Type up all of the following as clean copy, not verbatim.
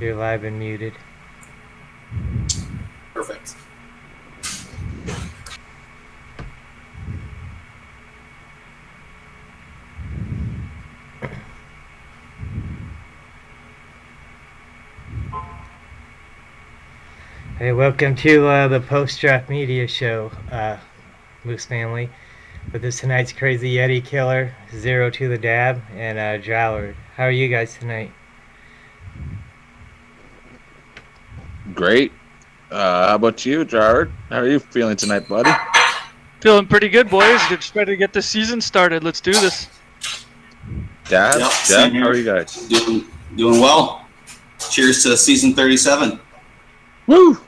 You're live and muted. Perfect. Hey, welcome to the post-draft media show, Moose family. With this tonight's Crazy Yeti Killer, Zero to the Dab, and Droward. How are you guys tonight? Great. How about you, Jared? How are you feeling tonight, buddy? Feeling pretty good, boys. Just ready to get the season started. Let's do this. Dad, Yep, Jeff, same here. how are you guys? Doing well. Cheers to season 37. Woo!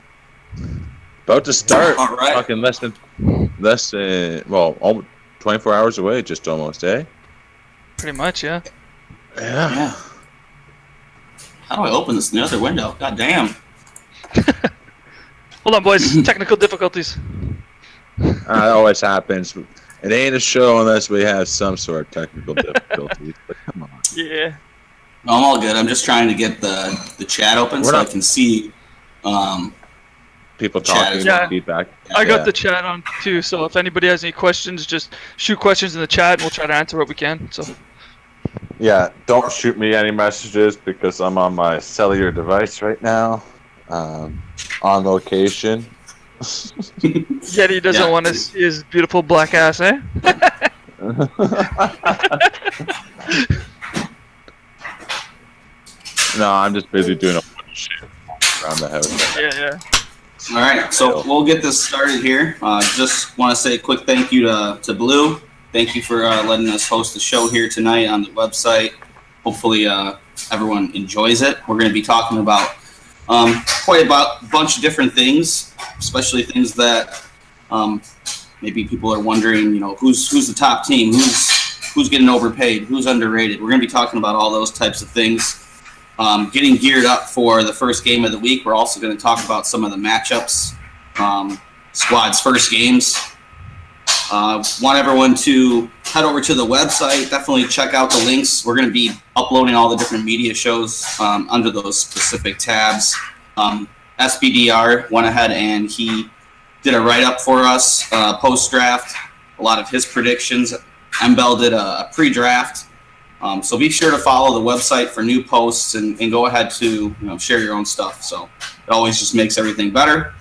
About to start. All right. Talking less than, almost 24 hours away, just almost, eh? Pretty much, yeah. Yeah. How do I open this in the other window? God damn. Hold on, boys. Technical difficulties. It always happens. It ain't a show unless we have some sort of technical difficulties. But come on. Yeah. No, I'm all good. I'm just trying to get the chat open I can see People chat talking, as well. feedback. I got the chat on too, so if anybody has any questions, just shoot questions in the chat and we'll try to answer what we can. So. Yeah, don't shoot me any messages because I'm on my cellular device right now, on location. Yeti doesn't want to see his beautiful black ass, eh? No, I'm just busy doing a bunch of shit around the house. Yeah. All right, so we'll get this started here. Just want to say a quick thank you to Blue. Thank you for letting us host the show here tonight on the website. Hopefully everyone enjoys it. We're going to be talking about quite a bunch of different things, especially things that maybe people are wondering, who's the top team, who's getting overpaid, who's underrated. We're going to be talking about all those types of things. Getting geared up for the first game of the week. We're also going to talk about some of the matchups, squad's first games. Want everyone to head over to the website. Definitely check out the links. We're going to be uploading all the different media shows under those specific tabs. SBDR went ahead and he did a write-up for us post-draft. A lot of his predictions. MBell did a pre-draft. So be sure to follow the website for new posts and go ahead to share your own stuff. So it always just makes everything better.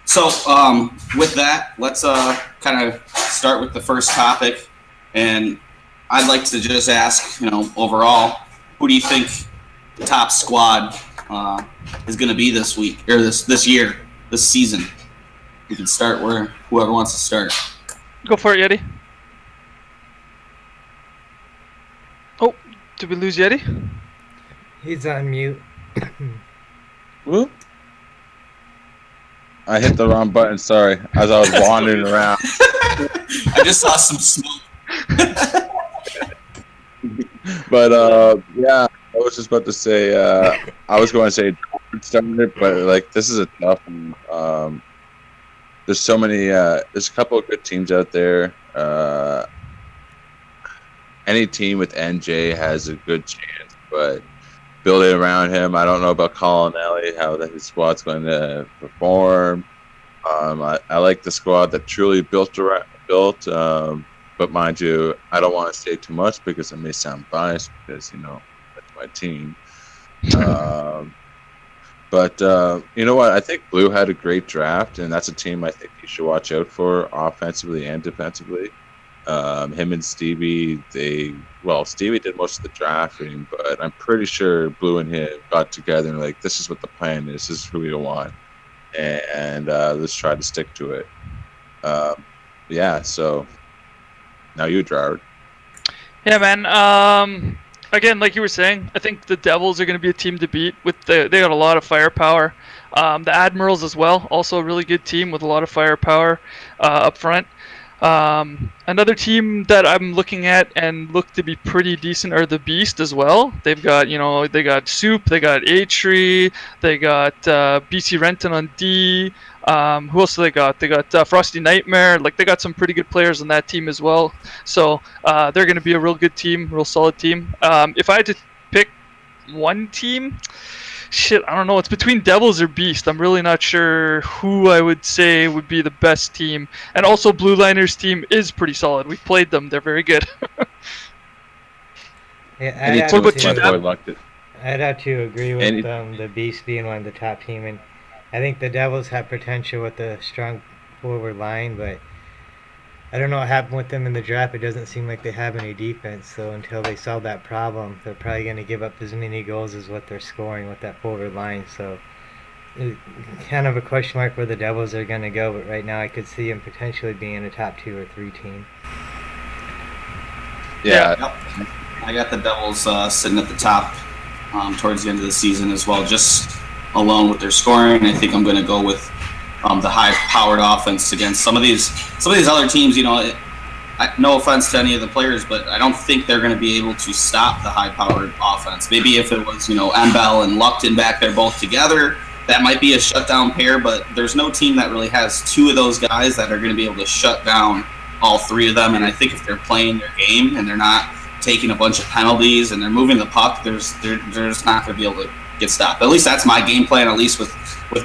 So with that, let's kind of start with the first topic. And I'd like to just ask, overall, who do you think the top squad is going to be this week or this year, this season? You can start where whoever wants to start. Go for it, Yeti. Oh, did we lose Yeti? He's on mute. Whoop. I hit the wrong button, sorry, as I was wandering around. I just saw some smoke. But, yeah, I was just about to say, I was going to say Jordan started it, but, this is a tough one. There's so many, there's a couple of good teams out there. Any team with NJ has a good chance, but building around him, I don't know about Colin Ellie, how his squad's going to perform. I like the squad that truly built. But mind you, I don't want to say too much because I may sound biased because, that's my team. But you know what? I think Blue had a great draft, and that's a team I think you should watch out for offensively and defensively. Him and Stevie, Stevie did most of the drafting, but I'm pretty sure Blue and him got together and this is what the plan is. This is who we want, and let's try to stick to it. Yeah. So now you, Gerard. Yeah, man. Again, like you were saying, I think the Devils are going to be a team to beat. They got a lot of firepower. The Admirals as well, also a really good team with a lot of firepower up front. Another team that I'm looking at and look to be pretty decent are the Beast as well. They've got, they got Soup, they got A-Tree, they got BC Renton on D. Who else do they got? They got Frosty Nightmare. They got some pretty good players on that team as well. So they're going to be a real good team, real solid team. If I had to pick one team, Shit, I don't know. It's between Devils or Beast. I'm really not sure who I would say would be the best team. And also, Blue Liners' team is pretty solid. We've played them. They're very good. Yeah, Any I'd team have with my to- boy Luckett. I'd have to agree with Any- the Beast being one of the top team, and I think the Devils have potential with a strong forward line, but I don't know what happened with them in the draft. It doesn't seem like they have any defense, so until they solve that problem, they're probably going to give up as many goals as what they're scoring with that forward line. So, kind of a question mark where the Devils are going to go, but right now I could see them potentially being a top 2 or 3 team. Yeah, Yep. I got the Devils sitting at the top towards the end of the season as well, just alone with their scoring. I think I'm going to go with the high-powered offense against some of these other teams. You know, no offense to any of the players, but I don't think they're going to be able to stop the high-powered offense. Maybe if it was, Embell and Luckton back there both together, that might be a shutdown pair. But there's no team that really has 2 of those guys that are going to be able to shut down all 3 of them. And I think if they're playing their game and they're not taking a bunch of penalties and they're moving the puck, they're just not going to be able to get stopped. At least that's my game plan, at least with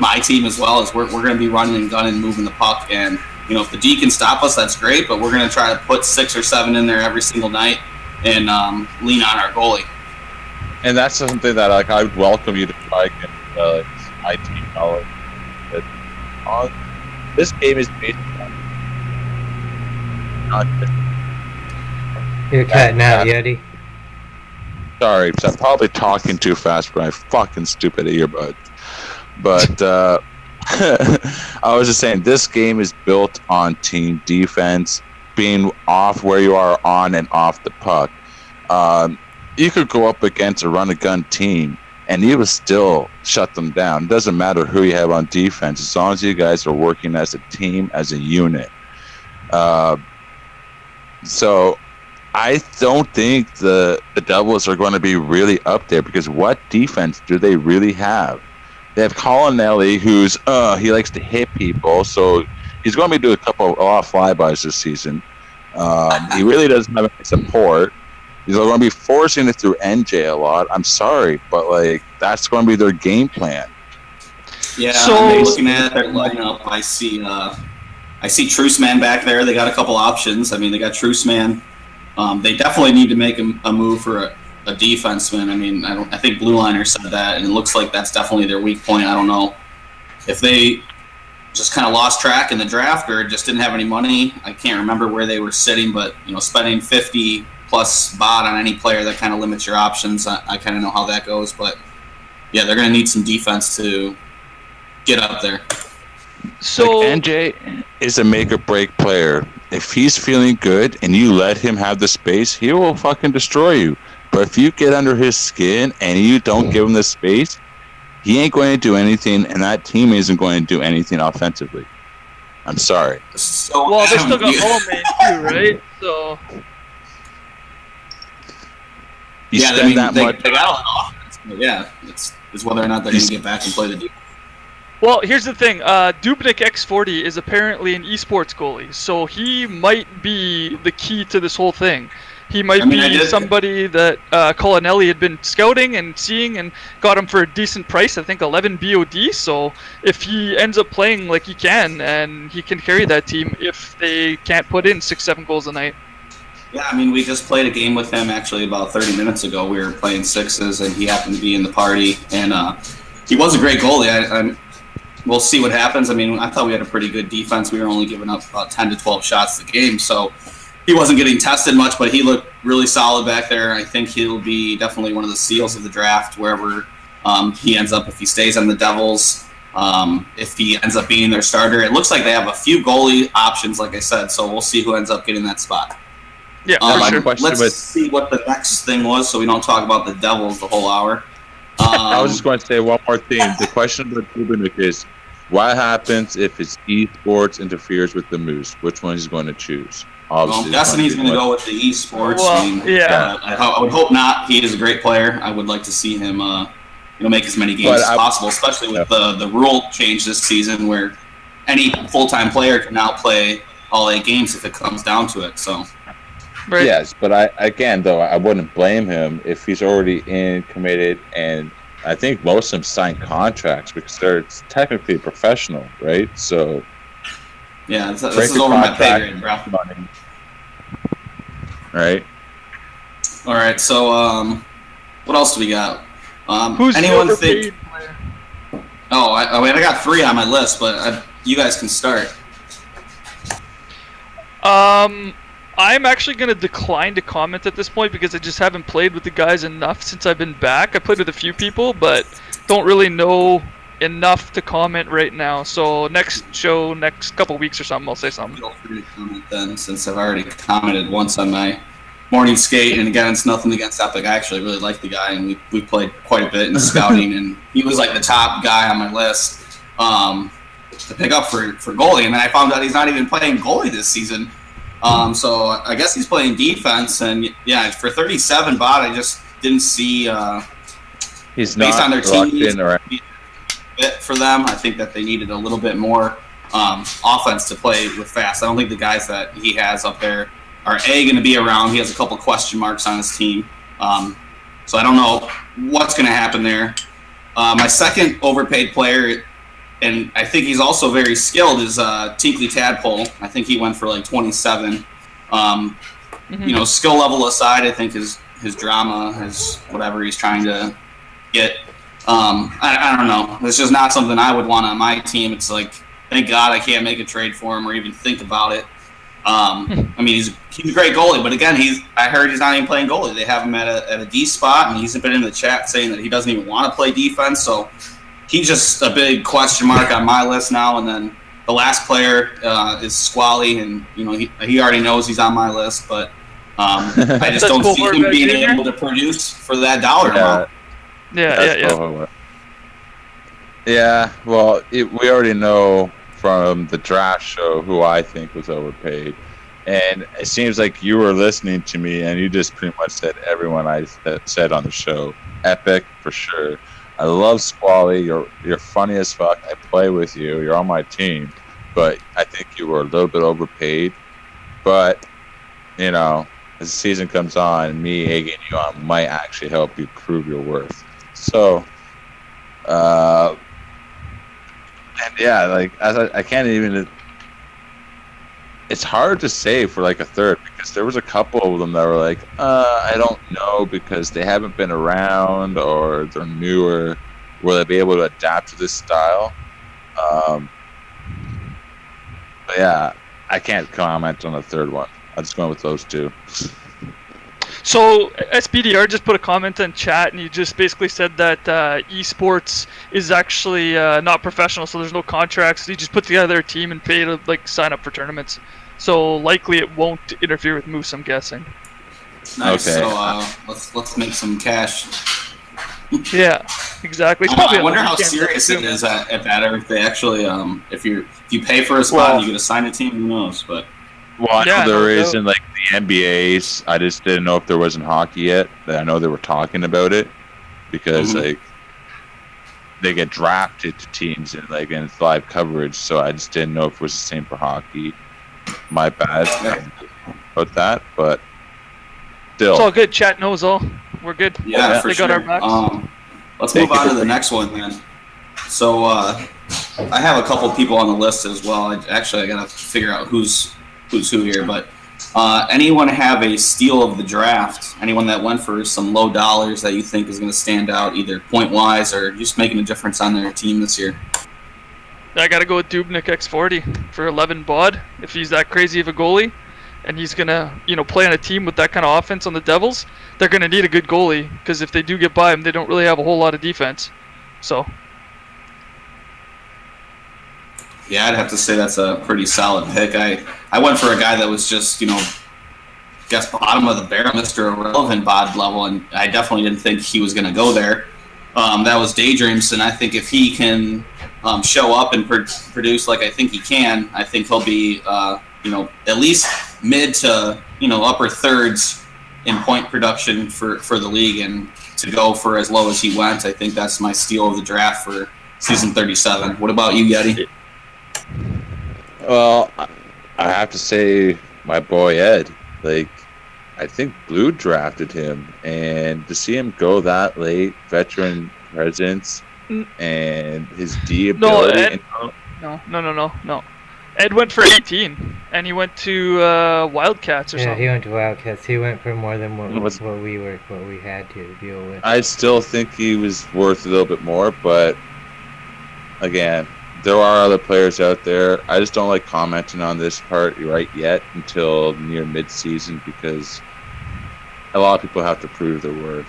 my team as well, is we're going to be running and gunning, moving the puck. And, if the D can stop us, that's great, but we're going to try to put 6 or 7 in there every single night and lean on our goalie. and that's something that I would welcome you to try against my team knowledge. But this game is based on not just. You're cutting out, Yeti. Sorry, I'm probably talking too fast for my fucking stupid earbuds. But I was just saying, this game is built on team defense, being off where you are on and off the puck. You could go up against a run-and-gun team, and you will still shut them down. It doesn't matter who you have on defense, as long as you guys are working as a team, as a unit. So I don't think the Devils are going to be really up there, because what defense do they really have? They have Collinelli, who's he likes to hit people, so he's going to be doing a lot of flybys this season. He really doesn't have any support. He's going to be forcing it through NJ a lot. I'm sorry, but that's going to be their game plan. Yeah, So- looking at their lineup, I see Truceman back there. They got a couple options. I mean, they got Truceman. They definitely need to make a move for a defenseman. I mean, I think Blue Liner said that, and it looks like that's definitely their weak point. I don't know if they just kind of lost track in the draft or just didn't have any money. I can't remember where they were sitting, but spending 50 plus bot on any player, that kind of limits your options. I kind of know how that goes, but yeah, they're going to need some defense to get up there. So NJ is a make or break player. If he's feeling good and you let him have the space, he will fucking destroy you. But if you get under his skin and you don't give him the space, he ain't going to do anything, and that team isn't going to do anything offensively. I'm sorry. So, well, they still got Allman too, right? So You yeah, spend I mean, that they much. got all the offense, but yeah, it's whether or not they're going to get back and play the defense. well, here's the thing. Dubnik X40 is apparently an esports goalie, so he might be the key to this whole thing. He might be somebody that Collinelli had been scouting and seeing and got him for a decent price, I think 11 BOD. So if he ends up playing like he can, and he can carry that team if they can't put in 6-7 goals a night. Yeah, I mean, we just played a game with him actually about 30 minutes ago. We were playing sixes, and he happened to be in the party, and he was a great goalie. We'll see what happens. I mean, I thought we had a pretty good defense. We were only giving up about 10 to 12 shots a game, so he wasn't getting tested much, but he looked really solid back there. I think he'll be definitely one of the steals of the draft wherever he ends up, if he stays on the Devils, if he ends up being their starter. It looks like they have a few goalie options, like I said, so we'll see who ends up getting that spot. Yeah, for sure. Let's see what the next thing was so we don't talk about the Devils the whole hour. I was just going to say one more thing. The question about Dubnik is, what happens if his esports interferes with the Moose? Which one he's going to choose? Obviously, I'm guessing he's going to go with the esports. Well, I mean, yeah. I would hope not. He is a great player. I would like to see him, make as many games as possible, especially with the rule change this season, where any full-time player can now play all 8 games if it comes down to it. So. Right. Yes, but I wouldn't blame him if he's already committed and I think most of them sign contracts because they're technically professional, right? So Yeah, this break is a over my pay contract, grade, bro. money, right? All right, so what else do we got? Who's the Anyone overpaid think? player? Oh, I mean, I got 3 on my list, but you guys can start. I'm actually going to decline to comment at this point because I just haven't played with the guys enough since I've been back. I played with a few people, but don't really know enough to comment right now. So next show, next couple weeks or something, I'll say something. Feel free to comment then, since I've already commented once on my morning skate. And again, it's nothing against Epic. I actually really like the guy, and we played quite a bit in scouting, and he was like the top guy on my list to pick up for goalie. And then I found out he's not even playing goalie this season. So I guess he's playing defense, and yeah, for 37 bot, I just didn't see He's based not on their locked team in or fit for them. I think that they needed a little bit more offense to play with fast. I don't think the guys that he has up there are going to be around. He has a couple question marks on his team, so I don't know what's going to happen there. My second overpaid player, and I think he's also very skilled, is Tinkley Tadpole. I think he went for like 27. You know, skill level aside, I think his drama, his whatever he's trying to get, I don't know. It's just not something I would want on my team. It's like, thank God I can't make a trade for him or even think about it. I mean, he's a great goalie, but again, I heard he's not even playing goalie. They have him at a D spot, and he's been in the chat saying that he doesn't even want to play defense. So he's just a big question mark on my list now. And then the last player is Squally, and you know he already knows he's on my list, but I just don't see him being able to produce for that dollar amount. Yeah. Yeah, well, we already know from the draft show who I think was overpaid. And it seems like you were listening to me and you just pretty much said everyone I said on the show. Epic, for sure. I love Squally. You're funny as fuck. I play with you. You're on my team. But I think you were a little bit overpaid. But, you know, as the season comes on, me egging you on might actually help you prove your worth. So, and yeah, like I can't even. It's hard to say for like a third because there was a couple of them that were like, I don't know because they haven't been around or they're newer. Will they be able to adapt to this style? But yeah, I can't comment on the third one. I'm just going with those two. So SBDR just put a comment in chat, and he just basically said that esports is actually not professional, so there's no contracts. He just put together a team and pay to like sign up for tournaments. So likely it won't interfere with Moose, I'm guessing. Nice. Okay. So let's make some cash. Yeah, exactly. It's I wonder how serious it is at that, or if they actually, if you pay for a spot and you get assigned a team, who knows? But I know there is in like the NBAs. I just didn't know if there was in hockey yet. I know they were talking about it because like they get drafted to teams and like in it's live coverage. So I just didn't know if it was the same for hockey. My bad about that, but still, it's all good. Chat knows all. We're good. Yeah, for they sure. got our backs. Let's move on to the next one then. So I have a couple people on the list as well. I gotta figure out who's who here. But anyone have a steal of the draft? Anyone that went for some low dollars that you think is going to stand out, either point wise or just making a difference on their team this year? I gotta go with Dubnik X40 for 11 bod. If he's that crazy of a goalie, and he's gonna, play on a team with that kind of offense on the Devils, they're gonna need a good goalie because if they do get by him, they don't really have a whole lot of defense. So. Yeah, I'd have to say that's a pretty solid pick. I went for a guy that was just, guess bottom of the barrel, Mr. Irrelevant bod level, and I definitely didn't think he was going to go there. That was Daydreams, and I think if he can show up and produce like I think he can, I think he'll be, at least mid to, upper thirds in point production for the league, and to go for as low as he went, I think that's my steal of the draft for season 37. What about you, Yeti? Well, I have to say my boy Ed. Like, I think Blue drafted him, and to see him go that late, veteran presence and his D No, ability. Ed, no. Ed went for 18, and he went to Wildcats or Yeah, something. he went to Wildcats. He went for more than what Was- we had to deal with. I still think he was worth a little bit more, but again, there are other players out there. I just don't like commenting on this part right yet until near mid-season because a lot of people have to prove their worth.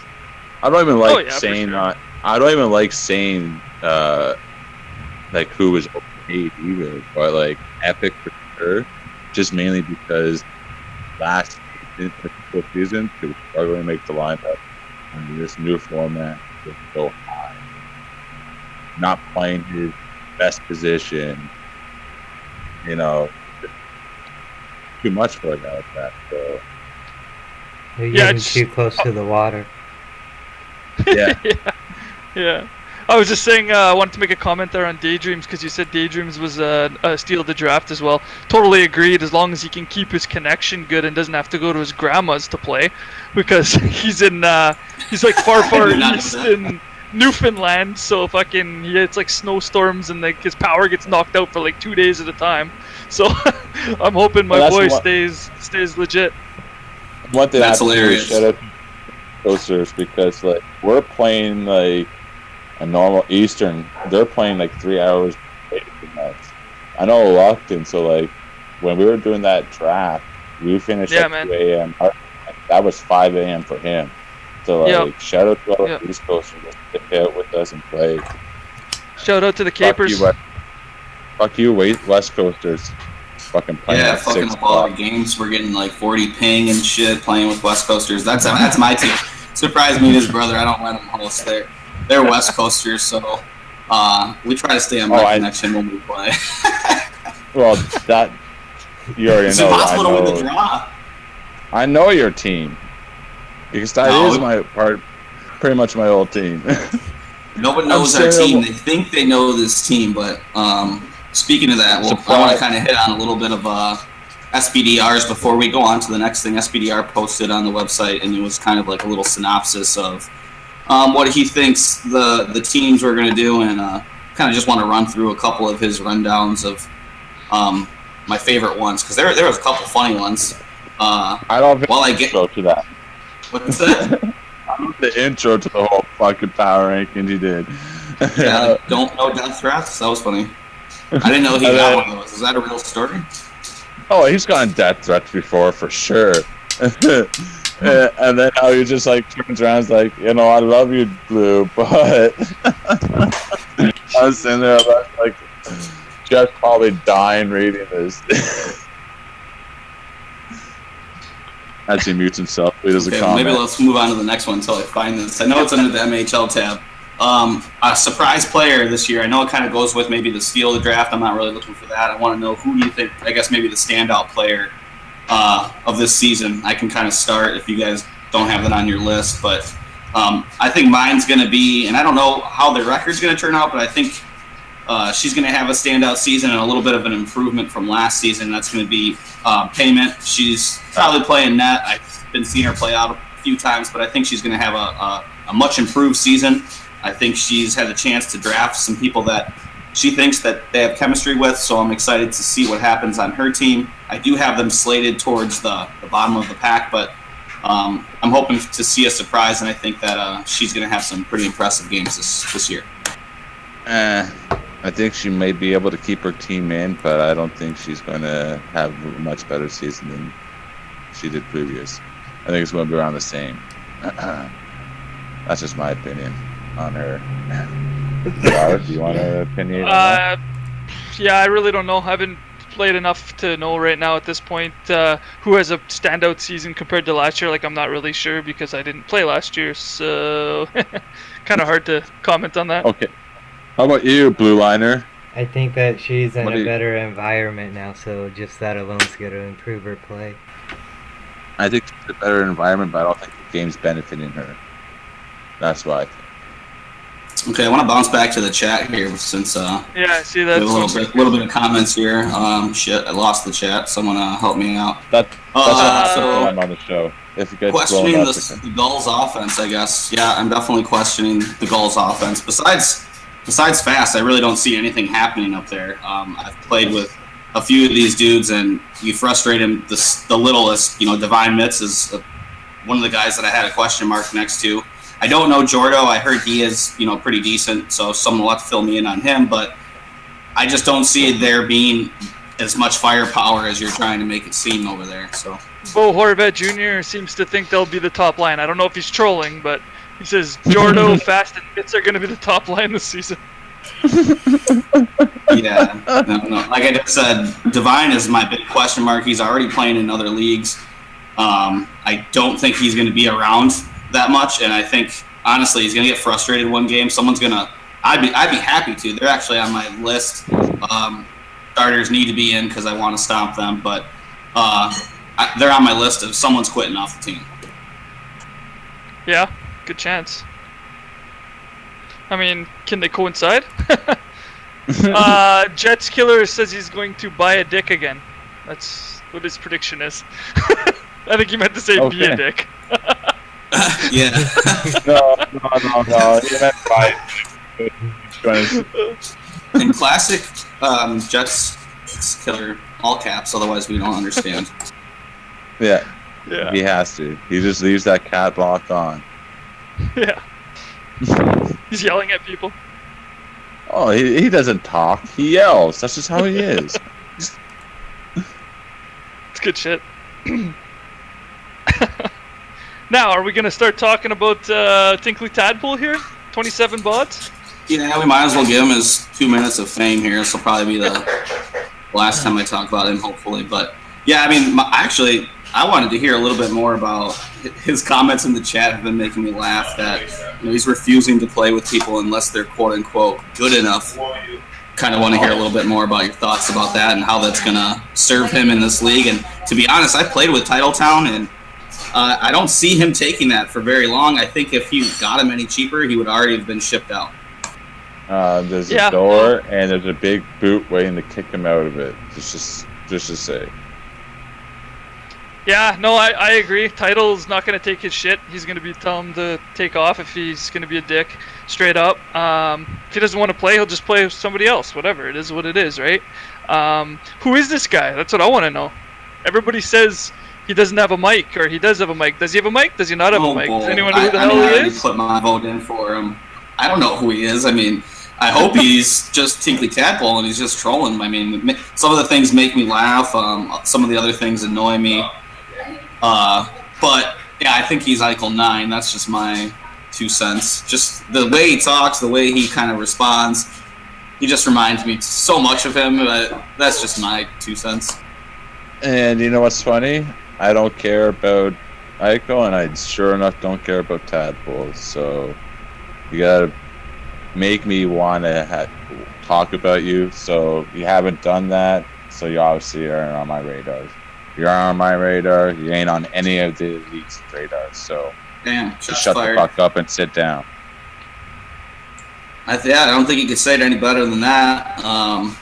I don't even like saying sure. I don't even like saying like who was overpaid either, but like Epic for sure. Just mainly because last season they were struggling to make the lineup, and this new format was so high. Not playing his best position, you know, too much for a guy like that. So You're Yeah, getting too close to the water. yeah. Yeah. I was just saying, I wanted to make a comment there on Daydreams because you said Daydreams was a steal of the draft as well. Totally agreed. As long as he can keep his connection good and doesn't have to go to his grandma's to play, because he's like far east in Newfoundland. So fucking it's like snowstorms and like his power gets knocked out for like 2 days at a time. So I'm hoping my boy stays legit. One thing That's I have to do is hilarious. shout out to Coasters because like we're playing like a normal Eastern. They're playing like 3 hours later than us. I know Lockton, so like when we were doing that draft, we finished at 2 a.m. That was 5 a.m. for him. So like shout out to all the East Coasters that stick out with us and play. Shout out to the Capers. Fuck you, West Coasters. Fucking playing at fucking 6 up all o'clock. our games. We're getting like 40 ping and shit playing with West Coasters. That's my team. Surprised me and his brother. I don't let him host there. They're West Coasters, so we try to stay on my connection when we play. Well, that you already It's know. impossible to win the draw. I know your team because that is pretty much my old team. Nobody knows our team. They think they know this team, but speaking of that, I want to kind of hit on a little bit of SBDRs before we go on to the next thing. SBDR posted on the website, and it was kind of like a little synopsis of what he thinks the teams were going to do, and kind of just want to run through a couple of his rundowns of my favorite ones, because there was a couple funny ones. I don't think I get to that. What's that? I love the intro to the whole fucking power ranking he did. Yeah, don't know death threats. That was funny. I didn't know he got one of those. Is that a real story? Oh, he's gotten death threats before for sure. And then how he just like turns around and is like, you know, I love you, Blue, but I was sitting there like just probably dying reading this. As he mutes himself, he does a comment. Maybe let's move on to the next one until I find this. I know it's under the MHL tab. A surprise player this year. I know it kind of goes with maybe the steal of the draft. I'm not really looking for that. I want to know who do you think, I guess maybe the standout player of this season. I can kind of start if you guys don't have that on your list. But I think mine's going to be, and I don't know how the record's going to turn out, but I think she's going to have a standout season and a little bit of an improvement from last season. That's going to be Payment. She's probably playing net. I've been seeing her play out a few times, but I think she's going to have a much improved season. I think she's had a chance to draft some people that she thinks that they have chemistry with, so I'm excited to see what happens on her team. I do have them slated towards the bottom of the pack, but I'm hoping to see a surprise, and I think that she's going to have some pretty impressive games this year. I think she may be able to keep her team in, but I don't think she's going to have a much better season than she did previous. I think it's going to be around the same. That's just my opinion on her. Garth, do you want an opinion on that? Yeah, I really don't know. I haven't played enough to know right now at this point who has a standout season compared to last year. Like, I'm not really sure because I didn't play last year, so kind of hard to comment on that. Okay. How about you, Blue Liner? I think that she's in a better environment now, so just that alone is going to improve her play. I think it's a better environment, but I don't think the game's benefiting her. That's why I think. Okay, I want to bounce back to the chat here since yeah, I see that. a little bit of comments here. Shit, I lost the chat. Someone help me out. That's why I'm on the show. if it gets questioning blown up. the Gulls offense, I guess. Yeah, I'm definitely questioning the Gulls offense. Besides fast, I really don't see anything happening up there. I've played with a few of these dudes, and you frustrate him the littlest. Divine Mitz is one of the guys that I had a question mark next to. I don't know Jordo. I heard he is, pretty decent, so someone will have to fill me in on him. But I just don't see there being as much firepower as you're trying to make it seem over there. So Bo Horvat Jr. seems to think they'll be the top line. I don't know if he's trolling, but he says Jordo, Fast, and Mitz are going to be the top line this season. Yeah, no. Like I just said, Divine is my big question mark. He's already playing in other leagues. I don't think he's going to be around that much, and I think honestly he's going to get frustrated one game. Someone's going to. I'd be happy to. They're actually on my list. Starters need to be in because I want to stomp them, but they're on my list if someone's quitting off the team. Yeah, good chance. I mean, can they coincide? Jets Killer says he's going to buy a dick again. That's what his prediction is. I think he meant to say be a dick. Yeah. No. He meant buy. In classic Jets Killer, all caps, otherwise we don't understand. Yeah. Yeah. He has to. He just leaves that cat lock on. Yeah. He's yelling at people. Oh, he doesn't talk. He yells. That's just how he is. It's good shit. Now, are we going to start talking about Tinkley Tadpole here? 27 bots? Yeah, we might as well give him his 2 minutes of fame here. This will probably be the last time I talk about him, hopefully. But yeah, I mean, actually, I wanted to hear a little bit more about his comments in the chat. Have been making me laugh that he's refusing to play with people unless they're quote unquote good enough. Kind of want to hear a little bit more about your thoughts about that and how that's gonna serve him in this league. And to be honest, I played with Titletown, and I don't see him taking that for very long. I think if you got him any cheaper, he would already have been shipped out. There's a door and there's a big boot waiting to kick him out of it. Just to say. Yeah, no, I agree. Title's not going to take his shit. He's going to be telling him to take off if he's going to be a dick, straight up. If he doesn't want to play, he'll just play with somebody else. Whatever, it is what it is, right? Who is this guy? That's what I want to know. Everybody says he doesn't have a mic, or he does have a mic. Does he have a mic? Does he not have a mic? Does anyone know who the hell he is? I put my vote in for him. I don't know who he is. I mean, I hope he's just Tinkley Tadpole and he's just trolling. I mean, some of the things make me laugh. Some of the other things annoy me. But yeah, I think he's Eichel 9. That's just my 2 cents. Just the way he talks, the way he kind of responds. He just reminds me so much of him. But that's just my 2 cents. And you know what's funny? I don't care about Eichel, and I sure enough don't care about Tadpole. So you gotta make me want to talk about you. So you haven't done that. So you obviously aren't on my radar. You're on my radar. You ain't on any of the league's radar. So just shut the fuck up and sit down. I don't think you could say it any better than that. I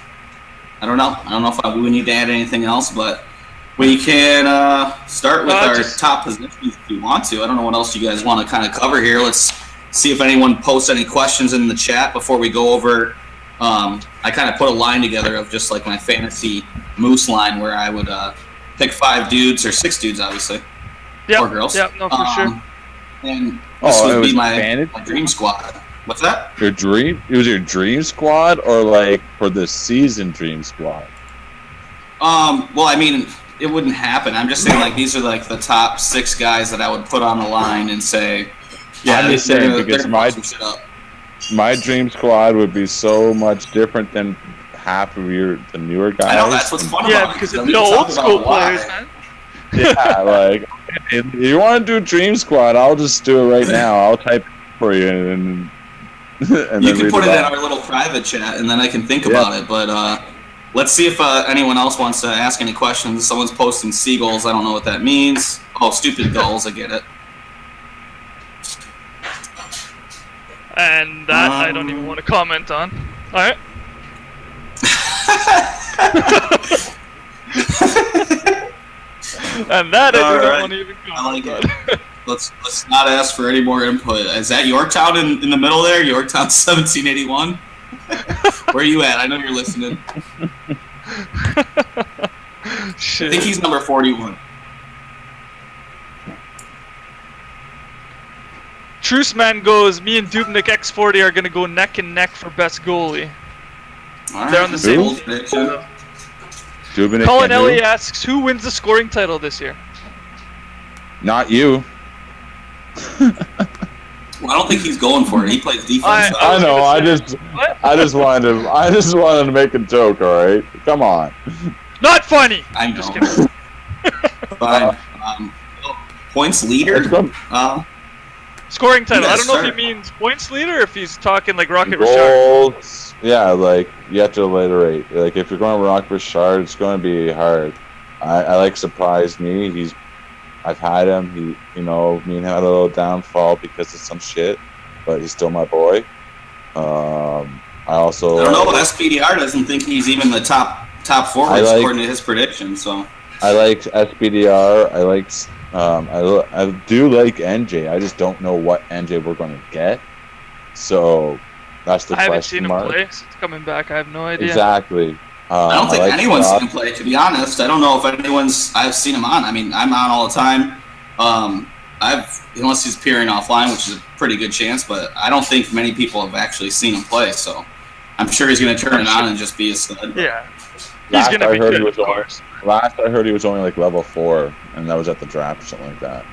don't know. I don't know if we need to add anything else, but we can start with our top positions if you want to. I don't know what else you guys want to kind of cover here. Let's see if anyone posts any questions in the chat before we go over. I kind of put a line together of just like my fantasy moose line where I would pick 5 dudes or 6 dudes, obviously. Yep. Or girls. Yep, no, for sure. And this would be my dream squad. What's that? Your dream? It was your dream squad, or like for the season dream squad? Well, I mean, it wouldn't happen. I'm just saying, like, these are like the top 6 guys that I would put on the line and say, yeah, I'm just saying because my dream squad would be so much different than half of the newer guys. I know, that's what's fun about it. Yeah, because it's the old school players, man. Yeah, like, if you want to do dream squad, I'll just do it right now. I'll type it for you and you can put it in our little private chat, and then I can think about it. But let's see if anyone else wants to ask any questions. Someone's posting seagulls. I don't know what that means. Oh, stupid gulls. I get it. And that I don't even want to comment on. All right. And that I All do not right. want to even I comment like on. it. Let's not ask for any more input. Is that Yorktown in the middle there? Yorktown 1781? Where are you at? I know you're listening. I Shit. think he's number 41. Truce Man goes, me and Dubnik X40 are going to go neck and neck for best goalie. All right. They're on the same Bold team. prediction. Dubnik Colin and who? Ellie asks, who wins the scoring title this year? Not you. Well, I don't think he's going for it. He plays defense. I I know. I gonna just, What? I just wanted to make a joke. All right, come on. Not funny! I Just know. kidding. Fine. Points leader. It's going Scoring title. You I guys don't know if he start. means points leader or if he's talking like Rocket Richard. goals. Yeah, like you have to alliterate. Like if you're going Rock Richard, it's going to be hard. I like surprised me. I've had him. Me and him had a little downfall because of some shit, but he's still my boy. I also I don't know. SPDR doesn't think he's even the top forwards according to his prediction. So I like SBDR. I do like NJ. I just don't know what NJ we're going to get. So that's the I haven't question seen him mark. play since coming back. I have no idea. Exactly. I don't think like anyone's Scott. seen him play. To be honest, I don't know if I've seen him on. I mean, I'm on all the time. Unless he's appearing offline, which is a pretty good chance, but I don't think many people have actually seen him play. So I'm sure he's going to turn it on and just be a stud. Yeah. He's Last going to I be heard good, he of was course. Last I heard he was only like level 4, and that was at the draft or something like that.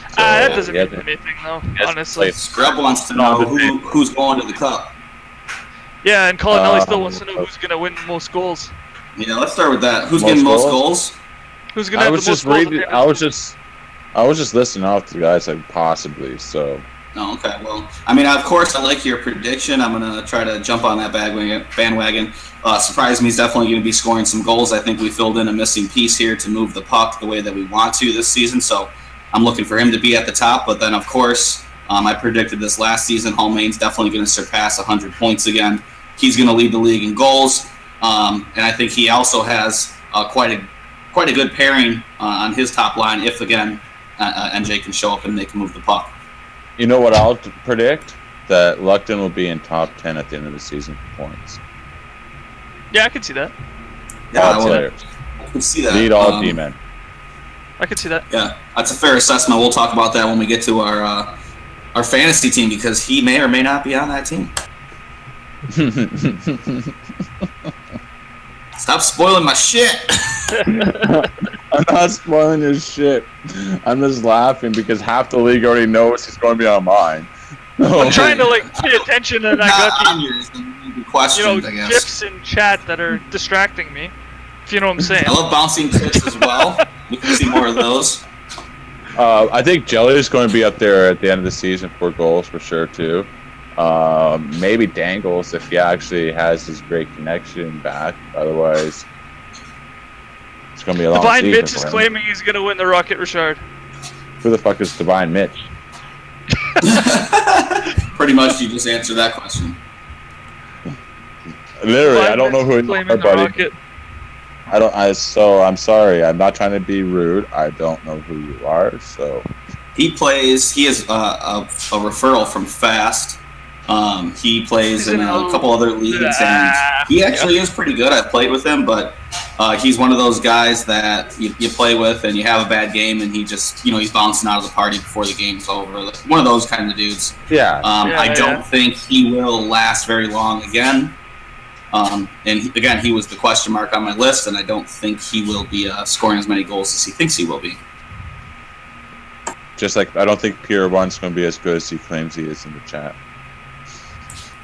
So, That doesn't yeah, mean anything, though, Yes, honestly. please. Scrub wants to know who's going to the cup. Yeah, and Colin Ellie still wants to know who's going to win the most goals. Yeah, let's start with that. Who's Most getting most goals? goals? Who's going to I have was the most just goals? reading. I was just listening off to the guys like possibly. So No, okay. Well, I mean, of course, I like your prediction. I'm going to try to jump on that bandwagon. Surprise me, he's definitely going to be scoring some goals. I think we filled in a missing piece here to move the puck the way that we want to this season. So I'm looking for him to be at the top. But then, of course, I predicted this last season. Holmain's definitely going to surpass 100 points again. He's going to lead the league in goals. And I think he also has quite a good pairing on his top line if, again, NJ can show up and they can move the puck. you know what I'll predict? That Luckton will be in top 10 at the end of the season for points. Yeah, I could see that. Yeah, All I players. could see that. Lead all D-men. I could see that. Yeah, that's a fair assessment. We'll talk about that when we get to our fantasy team because he may or may not be on that team. Stop spoiling my shit. I'm not spoiling his shit. I'm just laughing because half the league already knows he's going to be on mine. I'm trying to pay attention, and I got on yours. The questions, I guess. gifs in chat that are distracting me. If you know what I'm saying. I love bouncing tits as well. We can see more of those. I think Jelly is going to be up there at the end of the season for goals for sure too. Maybe Dangles if he actually has his great connection back. Otherwise, it's going to be a long Divine season Mitch for is him. claiming he's going to win the Rocket Richard. Who the fuck is Divine Mitch? Pretty much, you just answered that question. Literally, Divine I don't know Mitch who is you claiming are, the buddy. Rocket. I'm sorry. I'm not trying to be rude. I don't know who you are. So He is a referral from Fast. He plays in a couple other leagues, and he actually is pretty good. I've played with him, but he's one of those guys that you play with and you have a bad game, and he just, he's bouncing out of the party before the game's over. Like, one of those kind of dudes. yeah, I don't think he will last very long again. Again, he was the question mark on my list, and I don't think he will be scoring as many goals as he thinks he will be. just like I don't think Pierre One's going to be as good as he claims he is in the chat.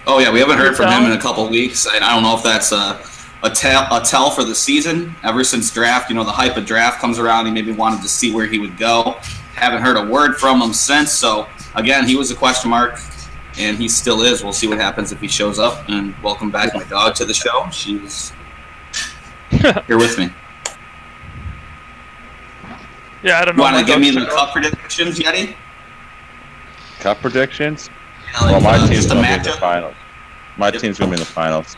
Oh yeah, we haven't heard from him in a couple weeks, and I don't know if that's a tell for the season. Ever since draft, the hype of draft comes around, he maybe wanted to see where he would go. Haven't heard a word from him since. So again, he was a question mark, and he still is. We'll see what happens if he shows up. And welcome back my dog to the show. She's here with me. Yeah, I don't You know. want to my give me dog's the still- cup predictions, Yeti? Cup predictions? Yeah, like, Well, my team's just a going to be in the matchup. finals. My team's going to be in the finals.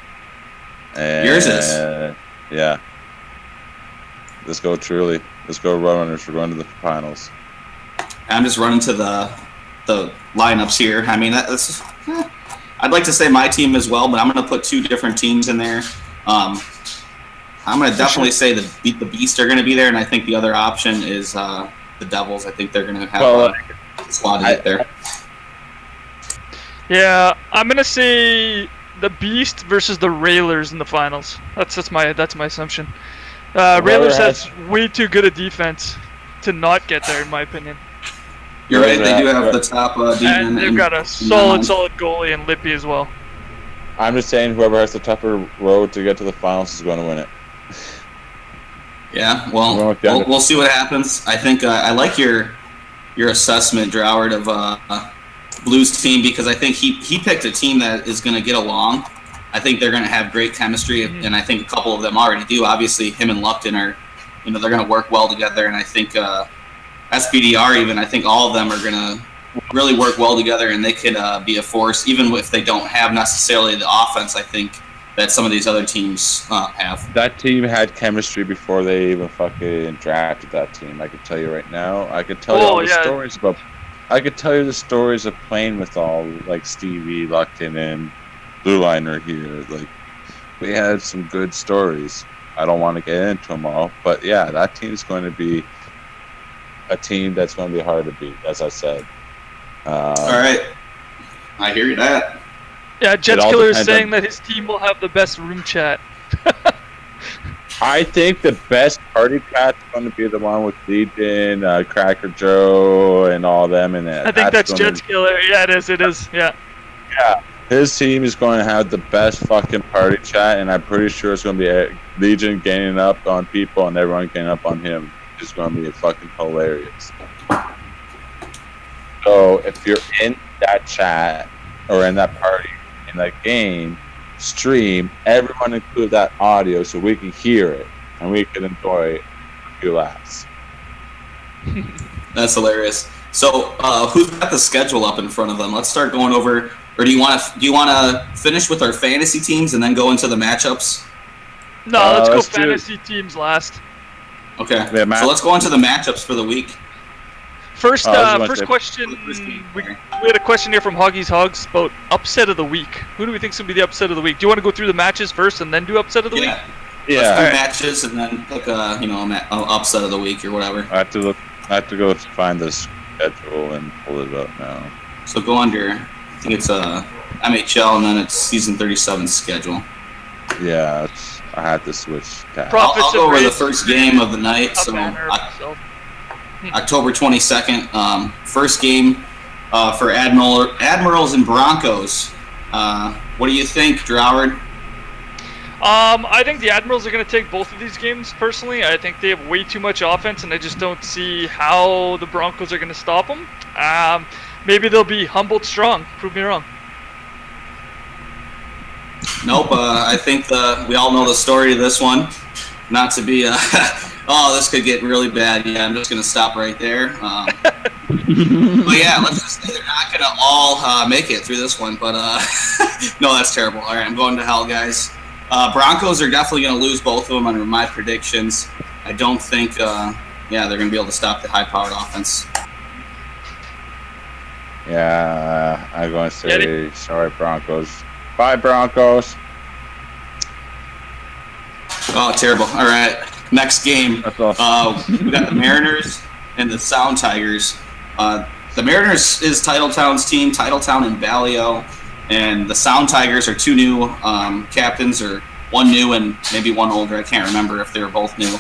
And, Yours is? Yeah. Let's go Truly. Let's go, Roadrunners. We're going to the finals. I'm just running to the lineups here. I mean, that's. I'd like to say my team as well, but I'm going to put two different teams in there. I'm going to definitely say the Beast are going to be there, and I think the other option is the Devils. I think they're going to have a slot to get there. Yeah, I'm gonna say the Beast versus the Railers in the finals. That's my assumption. Railers has way too good a defense to not get there, in my opinion. You're right. They do have the top defense, and they've got a solid goalie in Lippy as well. I'm just saying, whoever has the tougher road to get to the finals is going to win it. Yeah, well, we'll see what happens. I think I like your assessment, Droward, of Blues team, because I think he picked a team that is going to get along. I think they're going to have great chemistry, and I think a couple of them already do. Obviously, him and Lupton are, they're going to work well together, and I think SBDR even, I think all of them are going to really work well together, and they could be a force, even if they don't have necessarily the offense, I think, that some of these other teams have. That team had chemistry before they even fucking drafted that team. I can tell you right now. I could tell you all the stories about. I could tell you the stories of playing with all like Stevie, Luckton, and Blue Liner here. Like, we had some good stories. I don't want to get into them all, but yeah, that team's going to be a team that's going to be hard to beat, as I said. All right, I hear you that. Yeah, Jets Killer is saying that his team will have the best room chat. I think the best party chat's going to be the one with Legion, Cracker Joe, and all them. And I think that's Jets Killer. Yeah, it is. Yeah. Yeah. His team is going to have the best fucking party chat, and I'm pretty sure it's going to be Legion gaining up on people and everyone getting up on him. It's going to be fucking hilarious. So if you're in that chat or in that party, in that game, stream, everyone include that audio so we can hear it and we can enjoy a few laughs. That's hilarious. So who's got the schedule up in front of them? Let's start going over. Or do you want to finish with our fantasy teams and then go into the matchups? No, let's go fantasy teams last. Okay. So let's go into the matchups for the week. First question. We had a question here from Hoggies Hogs about upset of the week. Who do we think is going to be the upset of the week? Do you want to go through the matches first and then do upset of the week? Yeah. Let's do matches and then pick a upset of the week or whatever. I have to go find the schedule and pull it up now. So go under. I think it's MHL and then it's season 37 schedule. Yeah, I had to switch tabs. I'll go over the first game of the night. So October 22nd, first game for Admirals and Broncos. What do you think, Droward? I think the Admirals are going to take both of these games, personally. I think they have way too much offense, and I just don't see how the Broncos are going to stop them. Maybe they'll be Humboldt strong. Prove me wrong. Nope. I think we all know the story of this one. Not to be oh, this could get really bad. Yeah, I'm just going to stop right there. But yeah, let's just say they're not going to all make it through this one. But no, that's terrible. All right, I'm going to hell, guys. Broncos are definitely going to lose both of them under my predictions. I don't think, they're going to be able to stop the high-powered offense. Yeah, I'm going to say sorry, Broncos. Bye, Broncos. Oh, terrible. All right. Next game, we got the Mariners and the Sound Tigers. The Mariners is Titletown's team, Titletown and Ballio, and the Sound Tigers are two new captains, or one new and maybe one older. I can't remember if they were both new.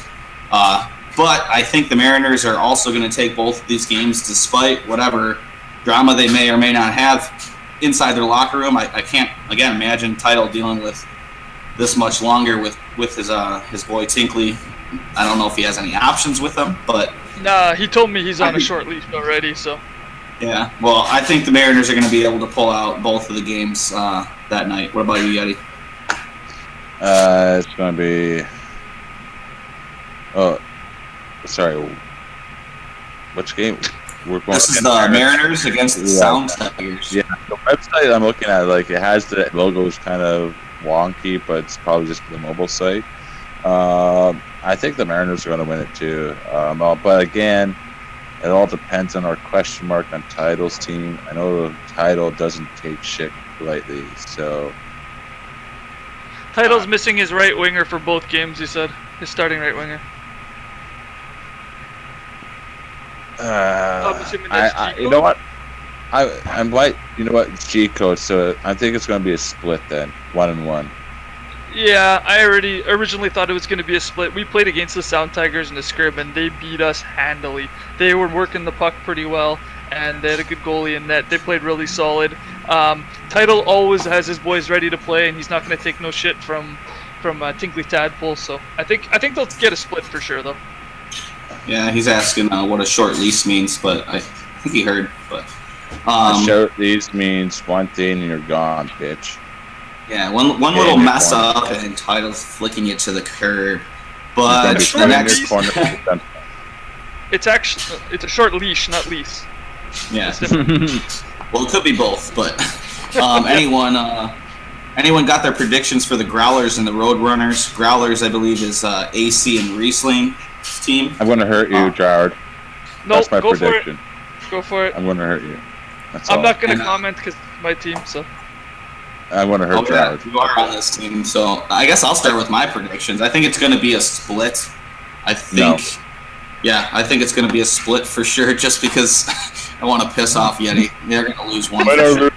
But I think the Mariners are also going to take both of these games despite whatever drama they may or may not have inside their locker room. I can't, again, imagine Title dealing with this much longer with his boy Tinkley. I don't know if he has any options with him, but nah, he told me he's on a short leash already. So yeah, well, I think the Mariners are going to be able to pull out both of the games that night. What about you, Yeti? It's going to be. Oh, sorry. Which game? This is the Mariners against the Sound Tigers. Yeah, the website I'm looking at, like, it has the logos kind of wonky, but it's probably just the mobile site. I think the Mariners are going to win it too. But again, it all depends on our question mark on Title's team. I know the Title doesn't take shit lightly, so Title's missing his right winger for both games, he said. His starting right winger. I'm assuming that's G you know what? I'm like, you know what? It's G code, so I think it's going to be a split then, 1-1. Yeah, I originally thought it was going to be a split. We played against the Sound Tigers in the scrim, and they beat us handily. They were working the puck pretty well, and they had a good goalie in net. They played really solid. Title always has his boys ready to play, and he's not going to take no shit from Tinkley Tadpole. So I think they'll get a split for sure, though. Yeah, he's asking what a short lease means, but I think he heard. But A short lease means one thing and you're gone, bitch. yeah, one little mess up and Title's flicking you to the curb. But He's the gonna be next, turning the corner. It's a short leash, not lease. yeah, It's different. well, it could be both. But anyone got their predictions for the Growlers and the Roadrunners? Growlers, I believe, is AC and Riesling's team. I'm going to hurt you, Jared. No, That's my go prediction. for it. Go for it. I'm going to hurt you. That's I'm all. not going And, to comment because it's my team, so. I'm going to hurt Oh, yeah, Jared. you are on this team, so I guess I'll start with my predictions. I think it's going to be a split. I think, yeah, I think it's going to be a split for sure, just because I want to piss off Yeti. They're going to lose one. For sure.